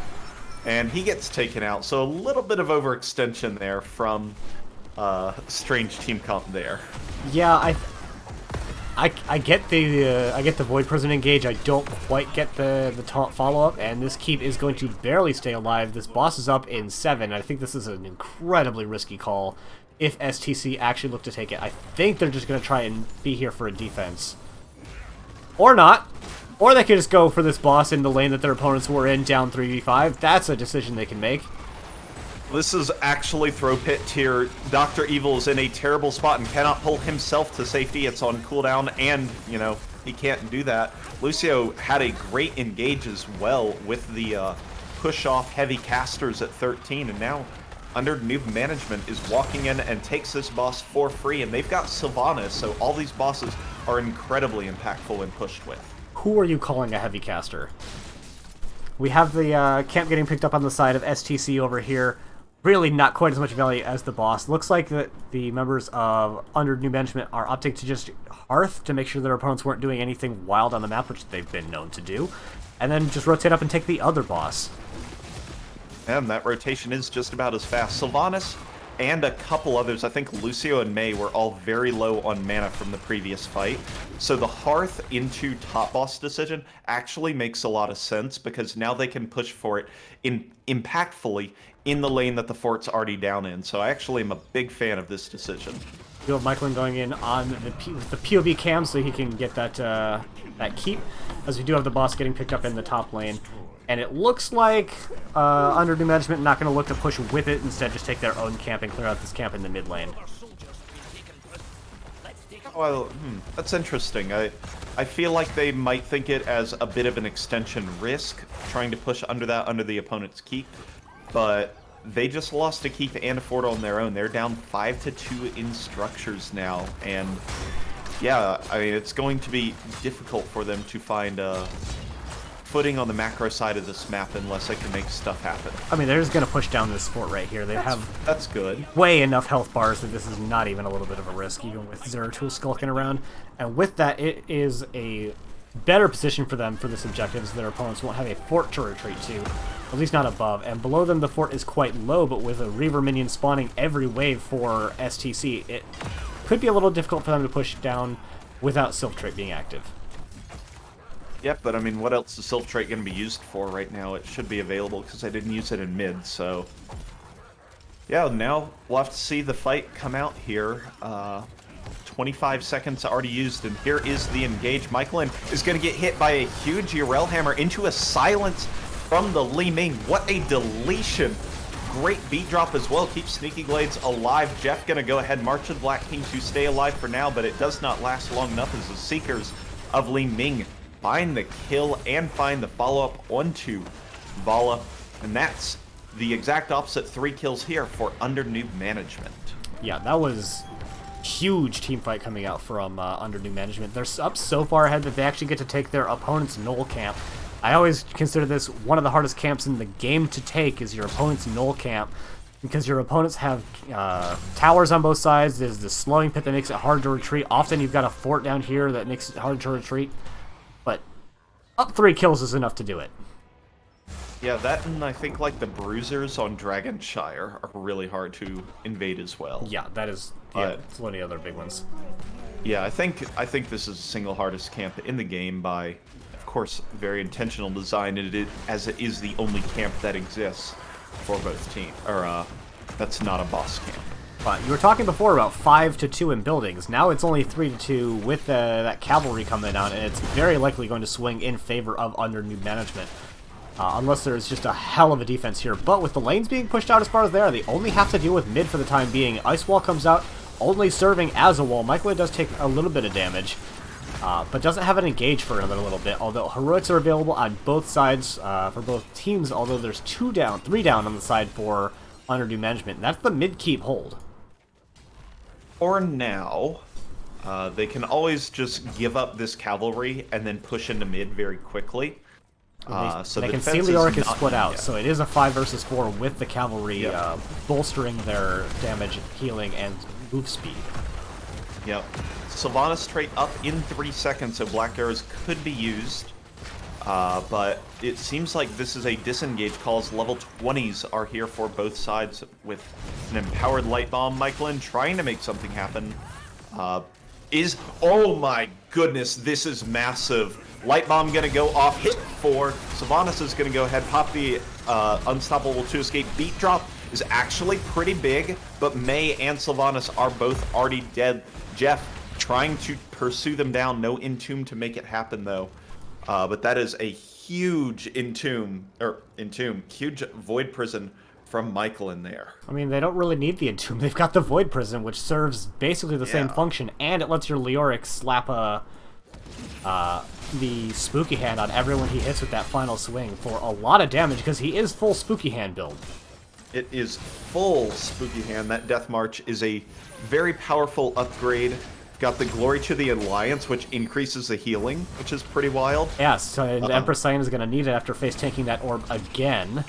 and he gets taken out. So a little bit of overextension there from Strange Team Comp there. Yeah, I get the Void Prison engage. I don't quite get the taunt follow-up, and this keep is going to barely stay alive. This boss is up in 7. I think this is an incredibly risky call if STC actually look to take it. I think they're just going to try and be here for a defense. Or not. Or they could just go for this boss in the lane that their opponents were in, down 3v5. That's a decision they can make. This is actually throw pit tier. Dr. Evil is in a terrible spot and cannot pull himself to safety. It's on cooldown, and, you know, he can't do that. Lucio had a great engage as well with the push-off heavy casters at 13, and now Under Newb management is walking in and takes this boss for free, and they've got Sylvanas, so all these bosses are incredibly impactful when pushed with. Who are you calling a heavy caster? We have the camp getting picked up on the side of STC over here. Really not quite as much value as the boss. Looks like that the members of Under New Management are opting to just Hearth to make sure their opponents weren't doing anything wild on the map, which they've been known to do, and then just rotate up and take the other boss. And that rotation is just about as fast. Sylvanas and a couple others, I think Lucio and Mei were all very low on mana from the previous fight. So the Hearth into top boss decision actually makes a lot of sense because now they can push for it impactfully in the lane that the fort's already down in. So I actually am a big fan of this decision. You have Michaelin going in on the POV cam so he can get that that keep, as we do have the boss getting picked up in the top lane. And it looks like under new management not going to look to push with it, instead just take their own camp and clear out this camp in the mid lane. Well, that's interesting. I feel like they might think it as a bit of an extension risk, trying to push under the opponent's keep, but they just lost a keep and a fort on their own. They're down 5-2 in structures now, and yeah, I mean, it's going to be difficult for them to find footing on the macro side of this map unless they can make stuff happen. I mean, they're just going to push down this fort right here. That's good. Way enough health bars that this is not even a little bit of a risk, even with Zeratul skulking around. And with that, it is a better position for them for this objective, so their opponents won't have a fort to retreat to, at least not above. And below them, the fort is quite low, but with a Reaver minion spawning every wave for STC, it could be a little difficult for them to push down without Sylph Trait being active. Yep, but I mean, what else is Sylph Trait going to be used for right now? It should be available because I didn't use it in mid, so yeah, now we'll have to see the fight come out here. 25 seconds already used, and here is the engage. Michaelin is going to get hit by a huge Urel Hammer into a silence from the Li Ming. What a deletion. Great beat drop as well. Keeps Sneaky Glades alive. Jeff going to go ahead and march to the Black King to stay alive for now, but it does not last long enough as the Seekers of Li Ming find the kill and find the follow-up onto Vala. And that's the exact opposite 3 kills here for under Newb management. Yeah, that was huge team fight coming out from under new management. They're up so far ahead that they actually get to take their opponent's Knoll camp. I always consider this one of the hardest camps in the game to take, is your opponent's Knoll camp, because your opponents have towers on both sides. There's the slowing pit that makes it hard to retreat. Often you've got a fort down here that makes it hard to retreat, but up 3 kills is enough to do it. Yeah, that and I think like the bruisers on Dragonshire are really hard to invade as well. Yeah, that is. Yeah, it's one of the other big ones. Yeah, I think this is the single hardest camp in the game by, of course, very intentional design, as it is the only camp that exists for both teams. Or that's not a boss camp. But you were talking before about 5-2 in buildings. Now it's only 3-2 with that cavalry coming down, and it's very likely going to swing in favor of under new management. Unless there's just a hell of a defense here. But with the lanes being pushed out as far as they are, they only have to deal with mid for the time being. Ice Wall comes out, only serving as a wall. Michael does take a little bit of damage, but doesn't have an engage for another little bit. Although heroics are available on both sides for both teams, although there's 3 down on the side for under new management. That's the mid keep hold. For now, they can always just give up this cavalry and then push into mid very quickly. So they the can see defense Leoric is not split out, yet. so it is a 5 versus 4 with the cavalry Yep. bolstering their damage, healing, and move speed. Yep. Sylvanas trait up in 3 seconds, so Black Arrows could be used. But it seems like this is a disengage call, as level 20s are here for both sides with an empowered light bomb. Michaelin trying to make something happen. Oh my goodness, this is massive. Light bomb gonna go off, hit 4. Sylvanas is gonna go ahead, pop the unstoppable to escape. Beat drop is actually pretty big, but Mei and Sylvanas are both already dead. Jeff trying to pursue them down, no entomb to make it happen though. But that is a huge huge void prison from Michael in there. I mean, they don't really need the entomb. They've got the void prison, which serves basically the same function, and it lets your Leoric slap the spooky hand on everyone he hits with that final swing for a lot of damage, because he is full spooky hand build. It is full spooky hand. That Death March is a very powerful upgrade. Got the Glory to the Alliance, which increases the healing, which is pretty wild. Yeah, so Empress Cyan is going to need it after face tanking that orb again.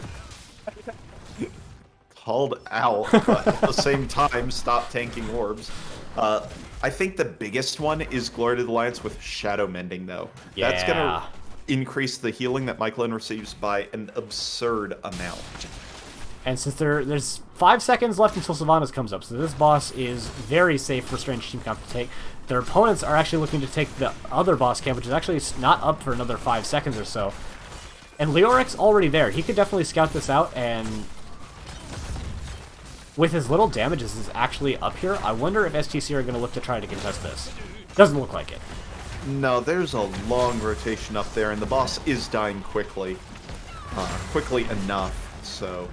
Called out, but at the same time, stop tanking orbs. I think the biggest one is Glory to the Alliance with Shadow Mending, though. Yeah. That's going to increase the healing that Michaelin receives by an absurd amount. And since there's 5 seconds left until Sylvanas comes up, so this boss is very safe for Strange Team Comp to take. Their opponents are actually looking to take the other boss camp, which is actually not up for another 5 seconds or so. And Leoric's already there. He could definitely scout this out, and with as little damage as is actually up here, I wonder if STC are going to look to try to contest this. Doesn't look like it. No, there's a long rotation up there, and the boss is dying quickly. Quickly enough, so...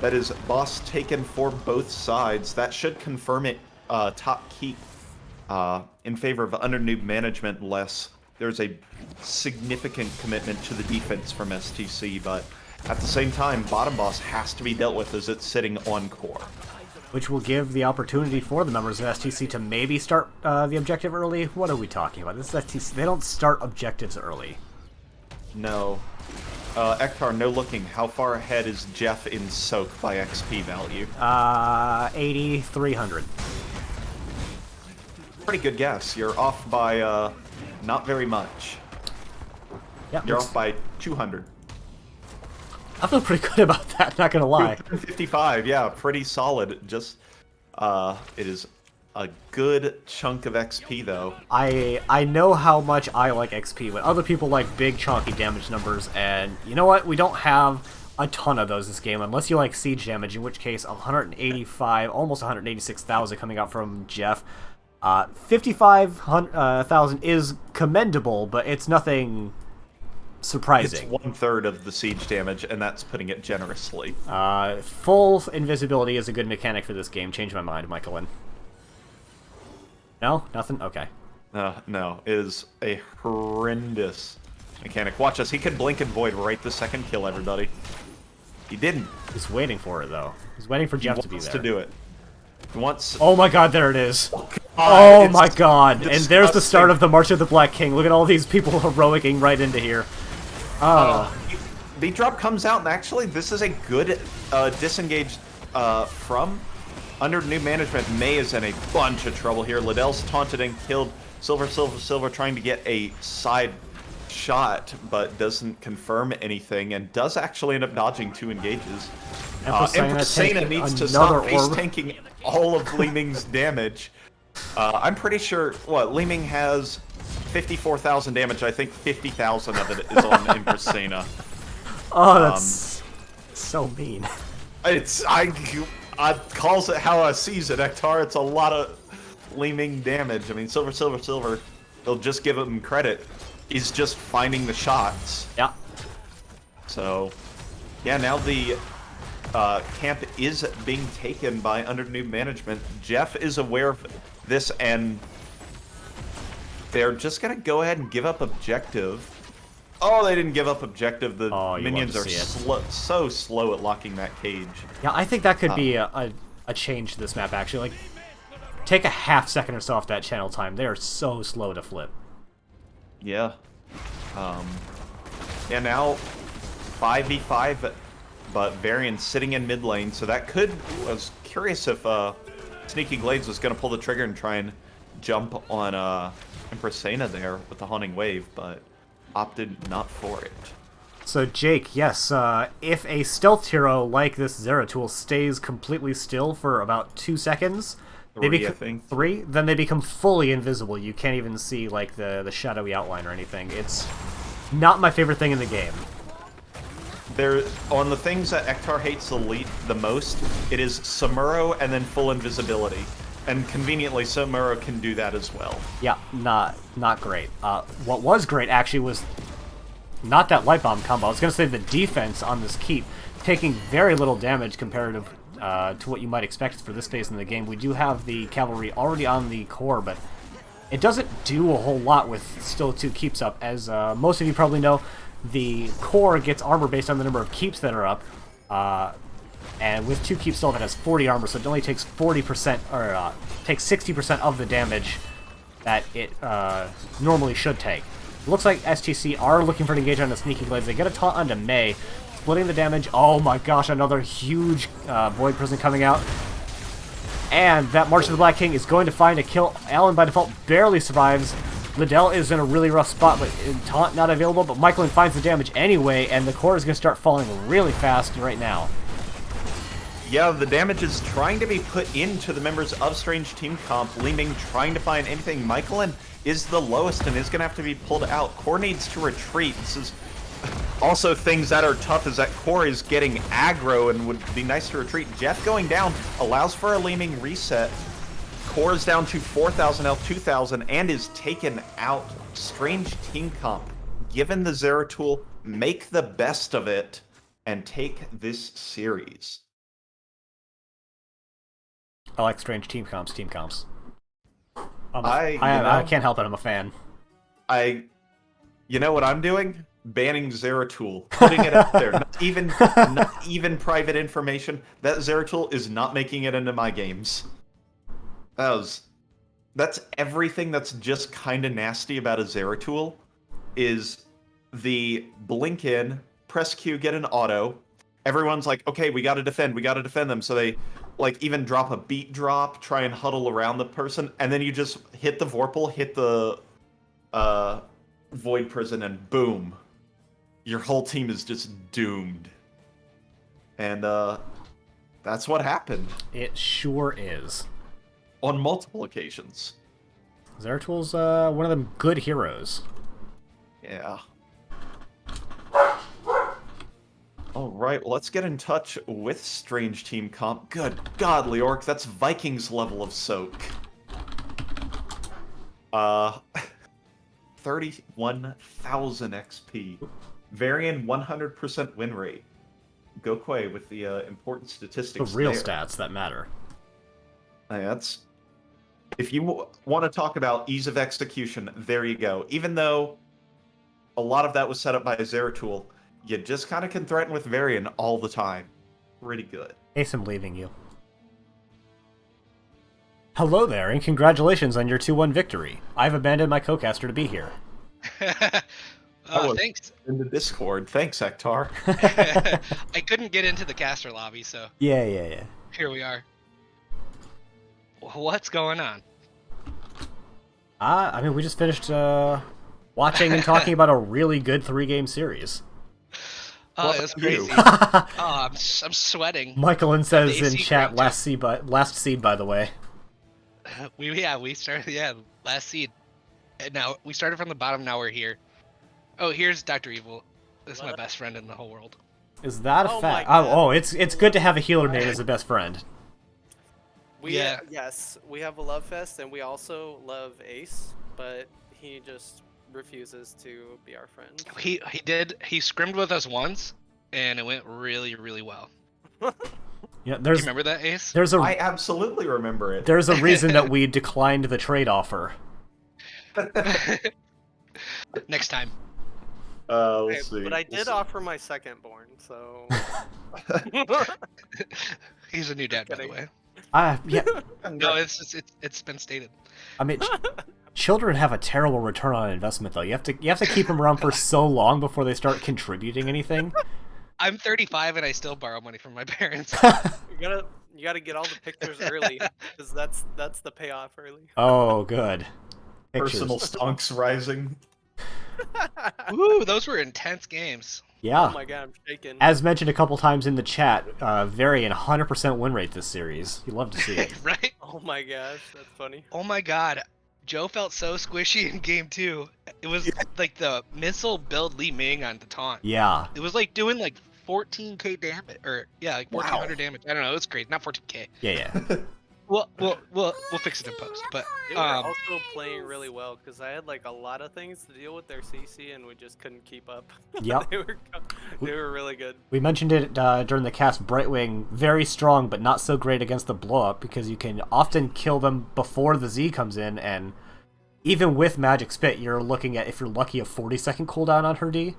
That is boss taken for both sides. That should confirm it top keep in favor of under Newb management, unless there's a significant commitment to the defense from STC, but at the same time, bottom boss has to be dealt with as it's sitting on core. Which will give the opportunity for the members of STC to maybe start the objective early. What are we talking about? This is STC. They don't start objectives early. No. Ektar, no looking. How far ahead is Jeff in soak by XP value? 8,300. Pretty good guess. You're off by not very much. Yep, You're off by 200. I feel pretty good about that, not gonna lie. 255, yeah, pretty solid. Just, it is a good chunk of XP, though. I know how much I like XP, but other people like big, chunky damage numbers, and you know what? We don't have a ton of those this game, unless you like siege damage, in which case 185, almost 186,000 coming out from Jeff. 55,000 is commendable, but it's nothing surprising. It's 1/3 of the siege damage, and that's putting it generously. Full invisibility is a good mechanic for this game. Change my mind, Michaelin. No? Nothing? Okay. No, it is a horrendous mechanic. Watch us. He could blink and void right the second kill, everybody. He didn't. He's waiting for it, though. He's waiting for Jeff to be there. He wants to do it. He wants... Oh my god, there it is. Oh my god. Disgusting. And there's the start of the March of the Black King. Look at all these people heroicing right into here. The drop comes out, and actually, this is a good disengage from under new management. May is in a bunch of trouble here. Liddell's taunted and killed. Silver trying to get a side shot, but doesn't confirm anything, and does actually end up dodging 2 engages. Empressena needs to stop face tanking all of Li Ming's damage. I'm pretty sure, Li Ming has 54,000 damage. I think 50,000 of it is on Empressena. Oh, that's so mean. I calls it how I sees it, Ektar. It's a lot of Li Ming damage. I mean, Silver, they'll just give him credit. He's just finding the shots. Yeah. So, yeah, now the camp is being taken by under new management. Jeff is aware of this, and they're just going to go ahead and give up objective. Oh, they didn't give up objective. The minions are so slow at locking that cage. Yeah, I think that could be a change to this map, actually. Like, take a half second or so off that channel time. They are so slow to flip. Yeah. Yeah, now 5v5, but Varian sitting in mid lane, so that could... I was curious if Sneaky Glades was going to pull the trigger and try and jump on Empressena there with the Haunting Wave, but opted not for it. So, Jake, yes, if a stealth hero like this Zeratul stays completely still for about 2 seconds... I think. 3? Then they become fully invisible. You can't even see, like, the shadowy outline or anything. It's not my favorite thing in the game. On the things that Ektar hates the most, it is Samuro and then full invisibility. And conveniently, Samuro can do that as well. Yeah, not great. What was great, actually, was not that light bomb combo. I was going to say the defense on this keep, taking very little damage comparative to what you might expect for this phase in the game. We do have the cavalry already on the core, but it doesn't do a whole lot with still 2 keeps up. As most of you probably know, the core gets armor based on the number of keeps that are up, and with 2 keeps still, that has 40 armor, so it only takes 40%, or takes 60% of the damage that it normally should take. It looks like STC are looking for an engage on the Sneaky Blades. They get a taunt onto May, splitting the damage. Oh my gosh, another huge Void Prison coming out. And that March of the Black King is going to find a kill. Allen, by default, barely survives. Liddell is in a really rough spot, but taunt not available. But Michaelin finds the damage anyway, and the core is going to start falling really fast right now. Yeah, the damage is trying to be put into the members of Strange Team Comp. Leeming trying to find anything. Michaelin is the lowest and is going to have to be pulled out. Core needs to retreat. This is also things that are tough is that Core is getting aggro and would be nice to retreat. Jeff going down allows for a Leeming reset. Core is down to 4,000 health, 2,000, and is taken out. Strange Team Comp, given the Zeratul, make the best of it and take this series. I like strange team comps. I can't help it. I'm a fan. You know what I'm doing? Banning Zeratul, putting it out there. Not even private information. That Zeratul is not making it into my games. That's everything that's just kind of nasty about a Zeratul, is the blink in, press Q, get an auto. Everyone's like, okay, we gotta defend them. So they like even drop a beat drop, try and huddle around the person, and then you just hit the Vorpal, hit the Void Prison, and boom. Your whole team is just doomed. And that's what happened. It sure is. On multiple occasions. Zeratul's one of them good heroes. Yeah. Alright, well, let's get in touch with Strange Team Comp. Good God, Leoric, that's Vikings level of soak. 31,000 XP. Varian 100% win rate. Gokwe with the important statistics. The real there. stats that matter. That's... If you want to talk about ease of execution, there you go. Even though a lot of that was set up by Zeratul, you just kind of can threaten with Varian all the time. Pretty good. Ace, I'm leaving you. Hello there, and congratulations on your 2-1 victory. I've abandoned my co-caster to be here. Thanks. In the Discord. Thanks, Ektar. I couldn't get into the caster lobby, so... Yeah. Here we are. What's going on? I mean, we just finished watching and talking about a really good 3-game series. Oh, What it was about you? crazy. Oh, I'm sweating. Michaelin says The in AC chat, ground last seed, by the way. We started, last seed. And now, we started from the bottom, now we're here. Oh, here's Dr. Evil. This is my best friend in the whole world. Is that a Oh fact? my God. Oh, it's good to have a healer made as a best friend. Yes, we have a love fest, and we also love Ace, but he just refuses to be our friend. He scrimmed with us once, and it went really, really well. Yeah, Do you remember that, Ace? I absolutely remember it. There's a reason that we declined the trade offer. Next time. We'll see. But I We'll did see. offer my secondborn, so... He's a new dad, by the way. Yeah, No, it's been stated. I mean, children have a terrible return on investment, though. You have to keep them around for so long before they start contributing anything. I'm 35 and I still borrow money from my parents. You gotta get all the pictures early, because that's the payoff early. Oh, good. Pictures. Personal stonks rising. Ooh, those were intense games. Yeah. Oh my god, I'm shaking. As mentioned a couple times in the chat, Varian 100% win rate this series. You love to see it. Right? Oh my gosh, that's funny. Oh my god. Joe felt so squishy in game 2. It was like the missile build Li Ming on the taunt. Yeah. It was like doing like 14k damage, or yeah, like 1400 damage. I don't know, it was crazy. Not 14k. Yeah. We'll fix it in post. But They were also playing really well, because I had like a lot of things to deal with their CC, and we just couldn't keep up. Yep. they were really good. We mentioned it during the cast. Brightwing, very strong, but not so great against the blow-up, because you can often kill them before the Z comes in, and even with Magic Spit, you're looking at, if you're lucky, a 40-second cooldown on her D.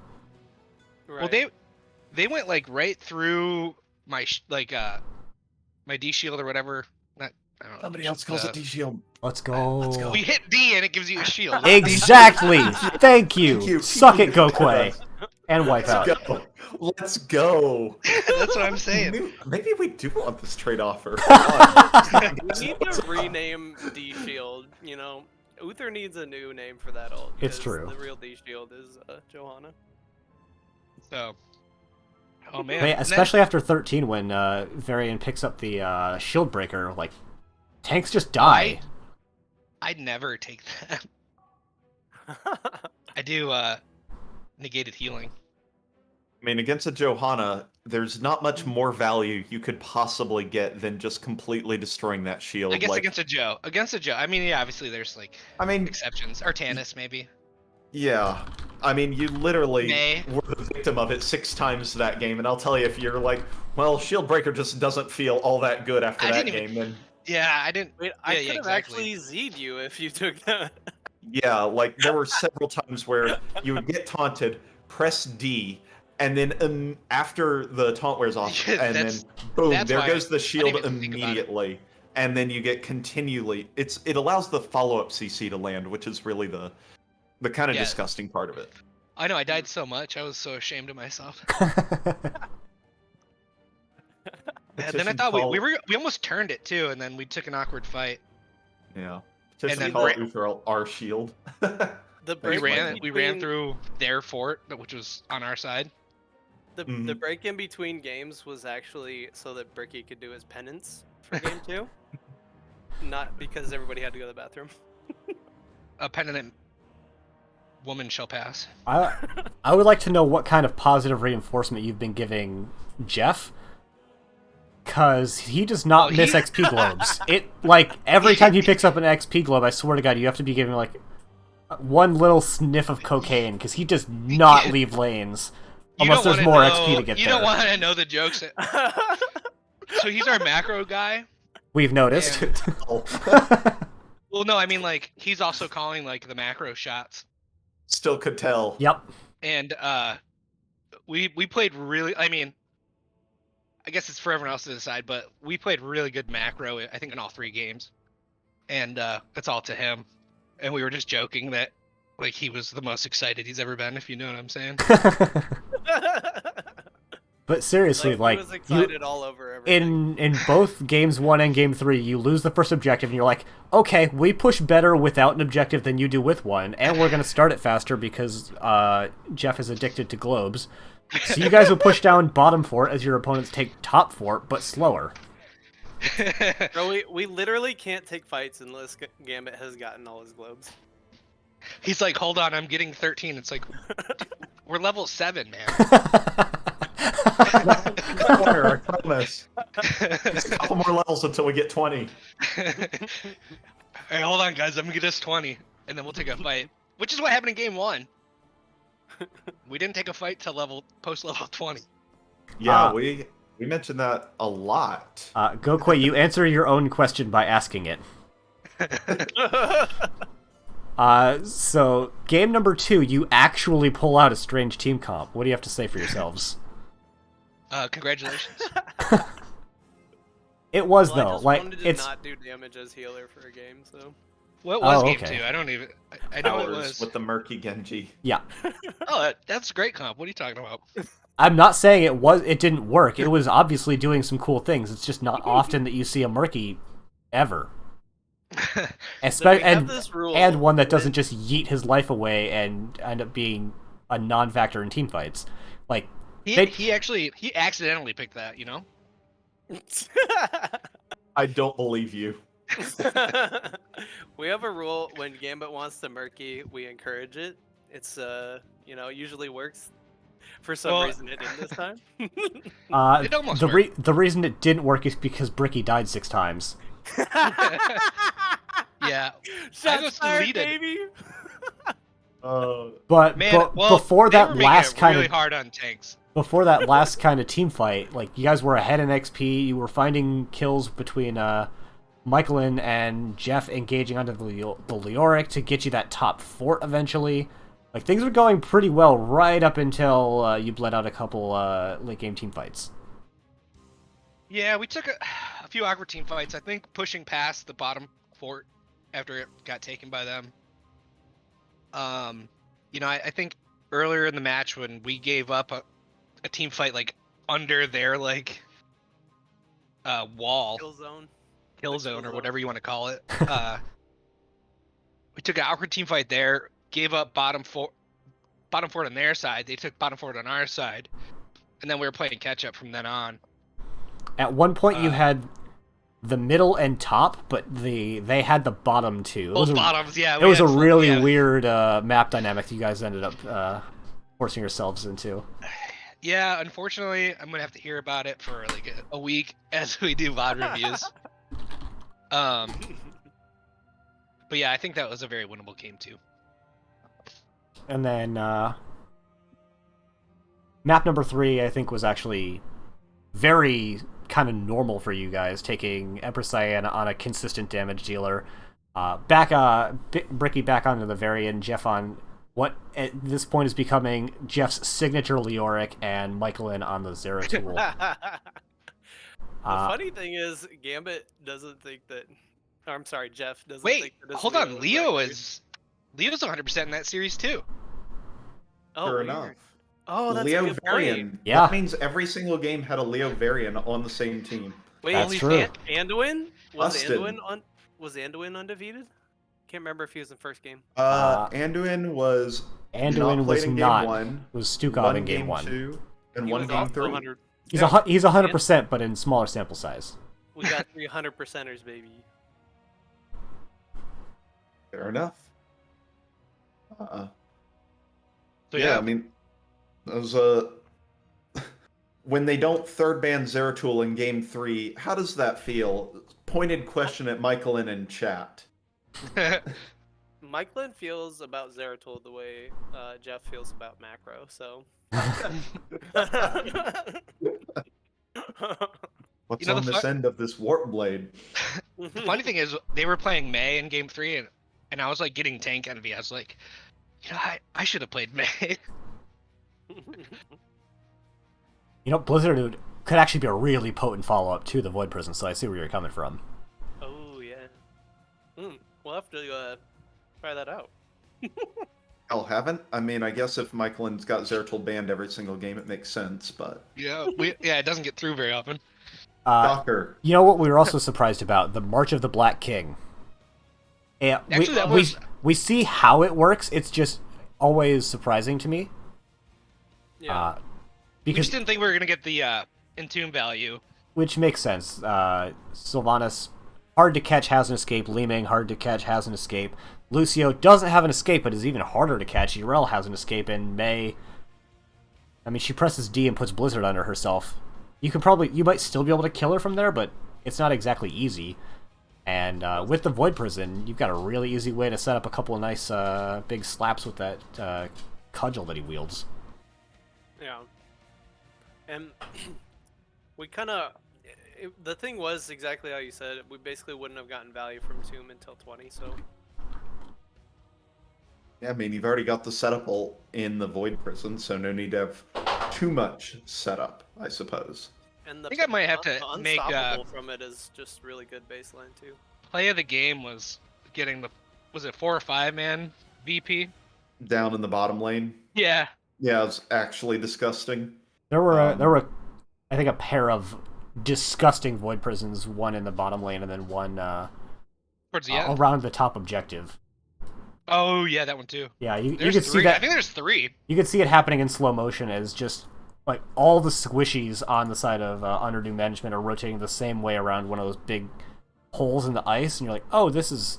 Right. well, they went like right through my my D shield or whatever. I don't know. Somebody else calls it D-Shield. Let's go. We hit D and it gives you a shield. Exactly! Thank you! Thank you. Suck it, Gokwe! And wipe out. Let's go. That's what I'm saying. Maybe we do want this trade offer. We need to rename D Shield. You know, Uther needs a new name for that ult. It's 'cause true. The real D Shield is Johanna. So, Oh man. But yeah, And then- especially after 13 when Varian picks up the shield breaker, like, tanks just die. I'd never take that. I do negated healing. I mean, against a Johanna, there's not much more value you could possibly get than just completely destroying that shield. I guess like, against a Joe. Against a Joe. I mean, yeah, obviously there's like I mean, exceptions. Or Tannis maybe. yeah. I mean, you literally Nay. were the victim of it 6 times that game, and I'll tell you, if you're like, well, shield breaker just doesn't feel all that good after I that didn't game, then Yeah, I didn't. Wait, I Yeah, could yeah, have exactly. actually Z'd you if you took that. yeah, like there were several times where you would get taunted, press D, and then after the taunt wears off, Yeah, and then that's- boom, that's there why goes the I shield didn't even think about it. immediately, and then you get continually. It allows the follow-up CC to land, which is really the kind of Yeah. disgusting part of it. I know I died so much. I was so ashamed of myself. Yeah, then I Petition thought call- we almost turned it too, and then we took an awkward fight. Yeah. And Just then call Bra- Uther our shield. The We break ran between- through their fort, which was on our side. The Mhm. break in between games was actually so that Bricky could do his penance for game 2. Not because everybody had to go to the bathroom. A penitent woman shall pass. I would like to know what kind of positive reinforcement you've been giving Jeff, because he does not Oh, miss he- XP globes. It like every time he picks up an XP globe, I swear to God, you have to be giving like one little sniff of cocaine because he does not leave lanes You unless don't there's wanna more know- XP to get You there. don't want to know the jokes. So he's our macro guy. We've noticed. Well, no, I mean like he's also calling like the macro shots, Still could tell. Yep. and we played really. I mean, I guess it's for everyone else to decide, but we played really good macro. I think in all 3 games, and that's all to him. And we were just joking that like he was the most excited he's ever been, if you know what I'm saying. But seriously, Like, like, he was you, excited all over everything. in both games 1 and game 3, you lose the first objective, and you're like, okay, we push better without an objective than you do with one, and we're gonna start it faster because Jeff is addicted to globes. So you guys will push down bottom fort as your opponents take top fort, but slower. Bro, we literally can't take fights unless Gambit has gotten all his globes. He's like, hold on, I'm getting 13. It's like, we're level 7, man. Corner, I promise. Just a couple more levels until we get 20. Hey, hold on, guys. I'm gonna get us 20, and then we'll take a fight. Which is what happened in game 1. We didn't take a fight till post level 20. Yeah, Uh, we mentioned that a lot. Gokwe, you answer your own question by asking it. So, game number 2, you actually pull out a strange team comp. What do you have to say for yourselves? Congratulations. It was, Well, I though. just Like, wanted to it's... not do damage as healer for a game, so. What was Oh, game okay. 2? I don't even. I know it Hours was. with the murky Genji. Yeah. Oh, that's a great comp. What are you talking about? I'm not saying it didn't work. It was obviously doing some cool things. It's just not often that you see a murky ever. So we have And this rule. one that doesn't just yeet his life away and end up being a non-factor in team fights. Like, He They- he accidentally picked that. You know. I don't believe you. We have a rule: when Gambit wants to murky, we encourage it. It's usually works. For some Well- reason, it didn't this time. It almost the reason it didn't work is because Bricky died 6 times. Yeah. Shots was fired, deleted. baby. But Man, well, before they that were making last it kind really of hard on tanks. before that last kind of team fight, like, you guys were ahead in XP. You were finding kills between Michaelin and Jeff engaging onto the Leoric to get you that top fort eventually. Like, things were going pretty well right up until you bled out a couple late game team fights. Yeah, we took a few awkward team fights. I think pushing past the bottom fort after it got taken by them. I think earlier in the match when we gave up a team fight like under their like wall Kill zone. kill zone or zone. whatever you want to call it. We took an awkward team fight there, gave up bottom fort on their side. They took bottom fort on our side, and then we were playing catch up from then on. At one point, you had the middle and top, but they had the bottom too. It was Both a, bottoms, yeah. it was a had some- really yeah. weird map dynamic that you guys ended up forcing yourselves into. Yeah, unfortunately, I'm gonna have to hear about it for like a week as we do VOD reviews. But yeah, I think that was a very winnable game too. And then map number 3, I think, was actually very kind of normal for you guys, taking Empress Cyan on a consistent damage dealer. Bricky back onto the Varian, Jeff on what at this point is becoming Jeff's signature Leoric, and Michaelin on the Zeratul. The funny thing is, Gambit doesn't think that. Or, I'm sorry, Jeff doesn't Wait, think that his hold on. Leo Leo's 100% in that series too. Oh, Fair weird. enough. Oh, that's Leo a good Varian. point. Yeah. That means every single game had a Leo Varian on the same team. Wait, That's true. Anduin? Was Busted. Anduin undefeated? Can't remember if he was in first game. Anduin was Anduin not was played in game not. 1, Was Stukov one in game 1. 2, and He one was game also 3. 100. He's Yeah, he's 100%, but in smaller sample size. we got 300 percenters, baby. Fair enough. So Yeah, I mean, those when they don't third ban Zeratul in game 3, how does that feel? Pointed question at Michaelin in chat. Mike Lynn feels about Zeratul the way Jeff feels about Macro, so. What's You know, on the this fu- end of this warp blade? The funny thing is, they were playing May in game 3, and I was like getting tank envy. I was like, you know, I should have played May. You know, Blizzard could actually be a really potent follow-up to the Void Prison, so I see where you're coming from. Oh, yeah. We'll have to try that out. Hell, haven't? I mean, I guess if Michaelin's got Zeratul banned every single game, it makes sense, but... Yeah, it doesn't get through very often. Docker. You know what we were also surprised about? The March of the Black King. Yeah, Actually, that was... we see how it works, it's just always surprising to me. Yeah. We Because just didn't think we were going to get the Entomb value. Which makes sense. Sylvanas, hard to catch, has an escape. Li-Ming, hard to catch, has an escape. Lucio doesn't have an escape, but is even harder to catch. Urel has an escape, and May... I mean, she presses D and puts Blizzard under herself. You might still be able to kill her from there, but it's not exactly easy. And with the Void Prison, you've got a really easy way to set up a couple of nice big slaps with that cudgel that he wields. Yeah. And we kind of... The thing was exactly how you said. We basically wouldn't have gotten value from Tomb until 20, so... Yeah, I mean, you've already got the setup ult in the Void Prison, so no need to have too much setup, I suppose. And I think I might have to the make, unstoppable from it is just really good baseline, too. Play of the game was getting the... Was it 4 or 5 man VP? Down in the bottom lane. Yeah. Yeah, it's actually disgusting. There were I think a pair of disgusting Void Prisons, one in the bottom lane and then one Towards the end. around the top objective. Oh, yeah, that one too. Yeah, you There's could 3. see that. I think there's 3. You could see it happening in slow motion as just like all the squishies on the side of under new management are rotating the same way around one of those big holes in the ice, and you're like, oh, this is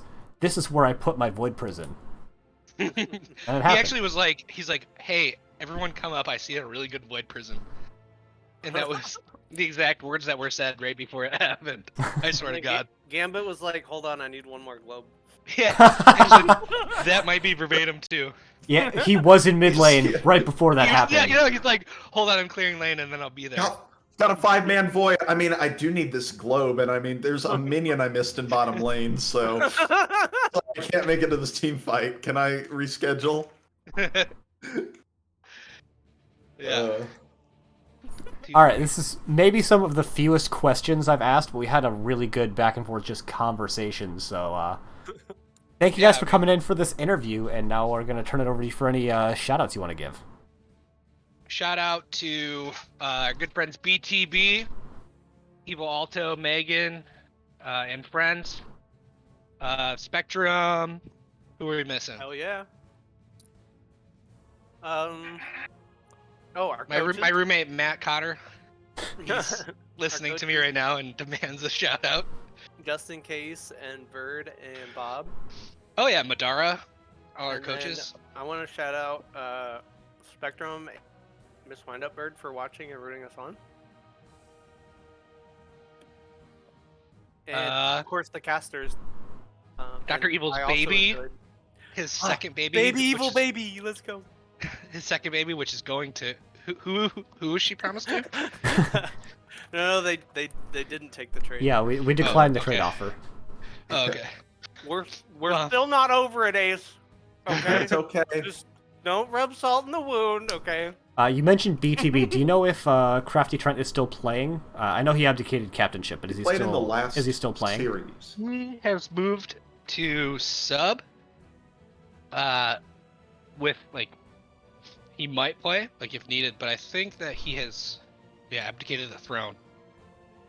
where I put my Void Prison. And it He happened. actually was like, he's like, hey, everyone come up, I see a really good Void Prison. And that was the exact words that were said right before it happened. I swear to And God. Gambit was like, hold on, I need one more globe. Yeah, actually, that might be verbatim too. Yeah, he was in mid lane right before that happened. Yeah, you know, he's like, hold on, I'm clearing lane and then I'll be there. Got a 5-man void. I mean, I do need this globe, and I mean, there's a minion I missed in bottom lane, so I can't make it to this team fight. Can I reschedule? Yeah. All right, this is maybe some of the fewest questions I've asked, but we had a really good back and forth just conversation. So thank you guys for coming in for this interview, and now we're going to turn it over to you for any shout-outs you want to give. Shout out to our good friends BTB, Evil Alto, Megan, and friends. Spectrum. Who are we missing? Hell yeah. Oh, our My coaches? roommate Matt Cotter, he's listening to me right now and demands a shout out. Justin Case and Bird and Bob. Oh yeah, Madara, all our And then coaches. I want to shout out Spectrum, Miss Windup Bird for watching and rooting us on. And of course the casters. Dr. and Evil's I also baby, enjoyed- his second baby. Baby which Evil is- baby, let's go. His second baby, which is going to who is she promised to? No, they didn't take the trade. Yeah, we declined the okay. trade offer. Oh, okay. We're Well- still not over it, Ace. Okay. It's okay. Just don't rub salt in the wound, okay? You mentioned BTB. Do you know if Crafty Trent is still playing? I know he abdicated captainship, but is he Played still in the last is he still playing? series. He has moved to sub. With like, he might play like if needed, but I think that he has, abdicated the throne.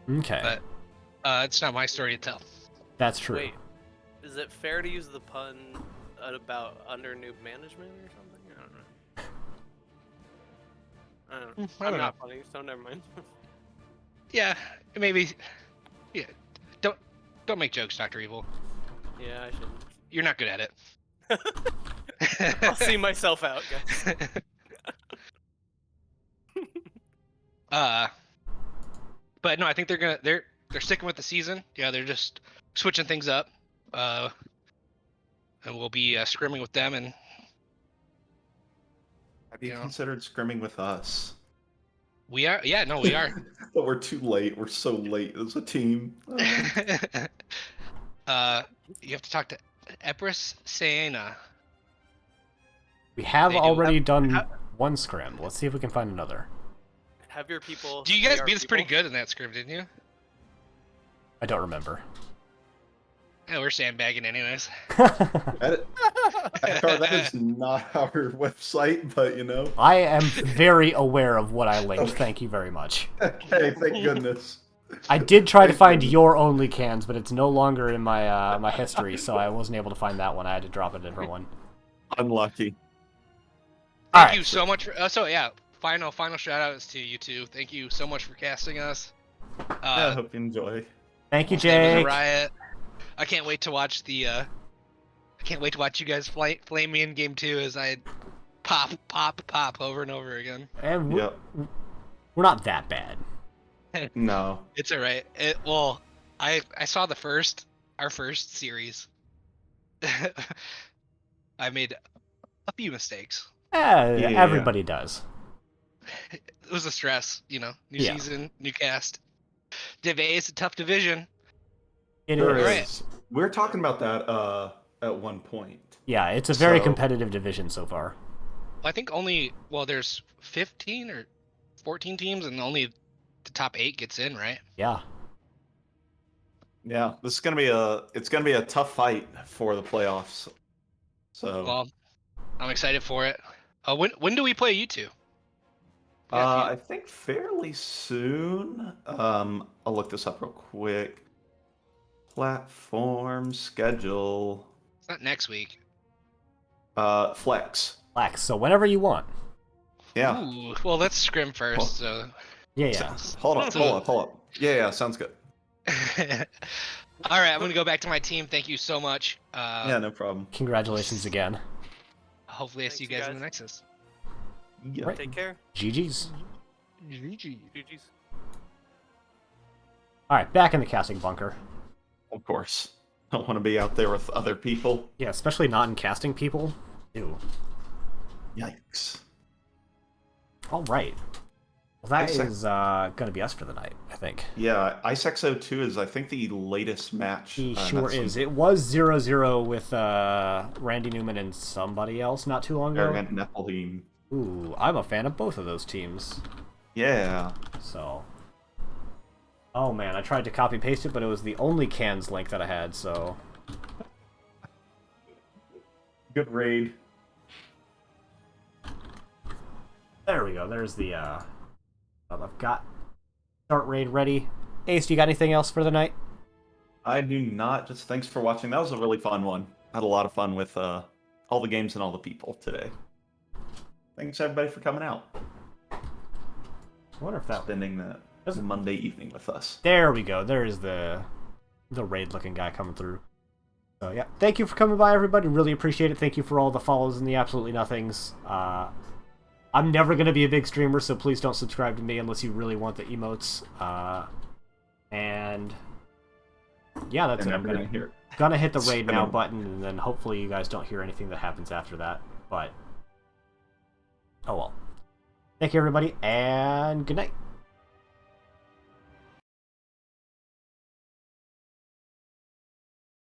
Okay, But it's not my story to tell. that's true. Wait, is it fair to use the pun about under Newb management or something? I don't know. I I'm don't not funny, so never mind. Yeah, maybe. Yeah, don't make jokes, Dr. Evil. Yeah, I shouldn't. You're not good at it. I'll see myself out, guys. But no, I think they're sticking with the season. Yeah, they're just switching things up. And we'll be scrimming with them, and Have you Yeah. considered scrimming with us? we are. Yeah, no, we are. But we're too late. We're so late as a team. You have to talk to Epris Siena. We have They do. already done one scrim. Let's see if we can find another. Have your people. Do you guys be our beat us pretty people. good in that script, didn't you? I don't remember. Yeah, we're sandbagging anyways. That is not our website, but you know. I am very aware of what I linked. Thank you very much. Okay, thank goodness. I did try to find your only cans, but it's no longer in my my history, so I wasn't able to find that one. I had to drop a different one. Unlucky. Thank Alright. you so much for. Final shout outs to you two. Thank you so much for casting us. I hope you enjoy. Thank you, It was a Jake. riot. I can't wait to watch the. I can't wait to watch you guys flame me in game 2 as I pop over and over again. And we're, Yep. we're not that bad. No. It's alright. I saw our first series. I made a few mistakes. Yeah, Yeah. everybody does. It was a stress, New Yeah. season, new cast. Div-A is a tough division. It There is. Right. We were talking about that at one point. Yeah, it's a very So- competitive division so far. I think there's 15 or 14 teams, and only the top 8 gets in, right? Yeah. Yeah, this is gonna be a tough fight for the playoffs. So Well, I'm excited for it. When do we play you two? I think fairly soon. I'll look this up real quick. Platform schedule. It's not next week. Flex. Flex. So whenever you want. Yeah. Ooh, well, let's scrim first. Well- So. Yeah. Hold up. Yeah, sounds good. All right, I'm gonna go back to my team. Thank you so much. Yeah, no problem. Congratulations again. Hopefully, I see you Thanks, guys in the guys. Nexus. Yeah. Right. Take care. GG's. GG's. Alright, back in the casting bunker. Of course. Don't want to be out there with other people. Yeah, especially not in casting people. Ew. Yikes. Alright. Well, that Hey, is gonna be us for the night, I think. Yeah, IceXO2 is, I think, the latest match. He not sure some- is. It was 0-0 with Randy Newman and somebody else not too long ago. Arrogant Nephilim. Ooh, I'm a fan of both of those teams. Yeah. So. Oh man, I tried to copy paste it, but it was the only cans link that I had, so. Good raid. There we go. There's the I've got start raid ready. Ace, do you got anything else for the night? I do not. Just thanks for watching. That was a really fun one. I had a lot of fun with all the games and all the people today. Thanks everybody for coming out. I wonder if that... spending that Monday evening with us. There we go. There is the raid-looking guy coming through. So yeah, thank you for coming by, everybody. Really appreciate it. Thank you for all the follows and the absolutely nothings. I'm never going to be a big streamer, so please don't subscribe to me unless you really want the emotes. And yeah, that's it. I'm gonna hit the raid now button, and then hopefully you guys don't hear anything that happens after that. But oh well. Thank you, everybody, and good night.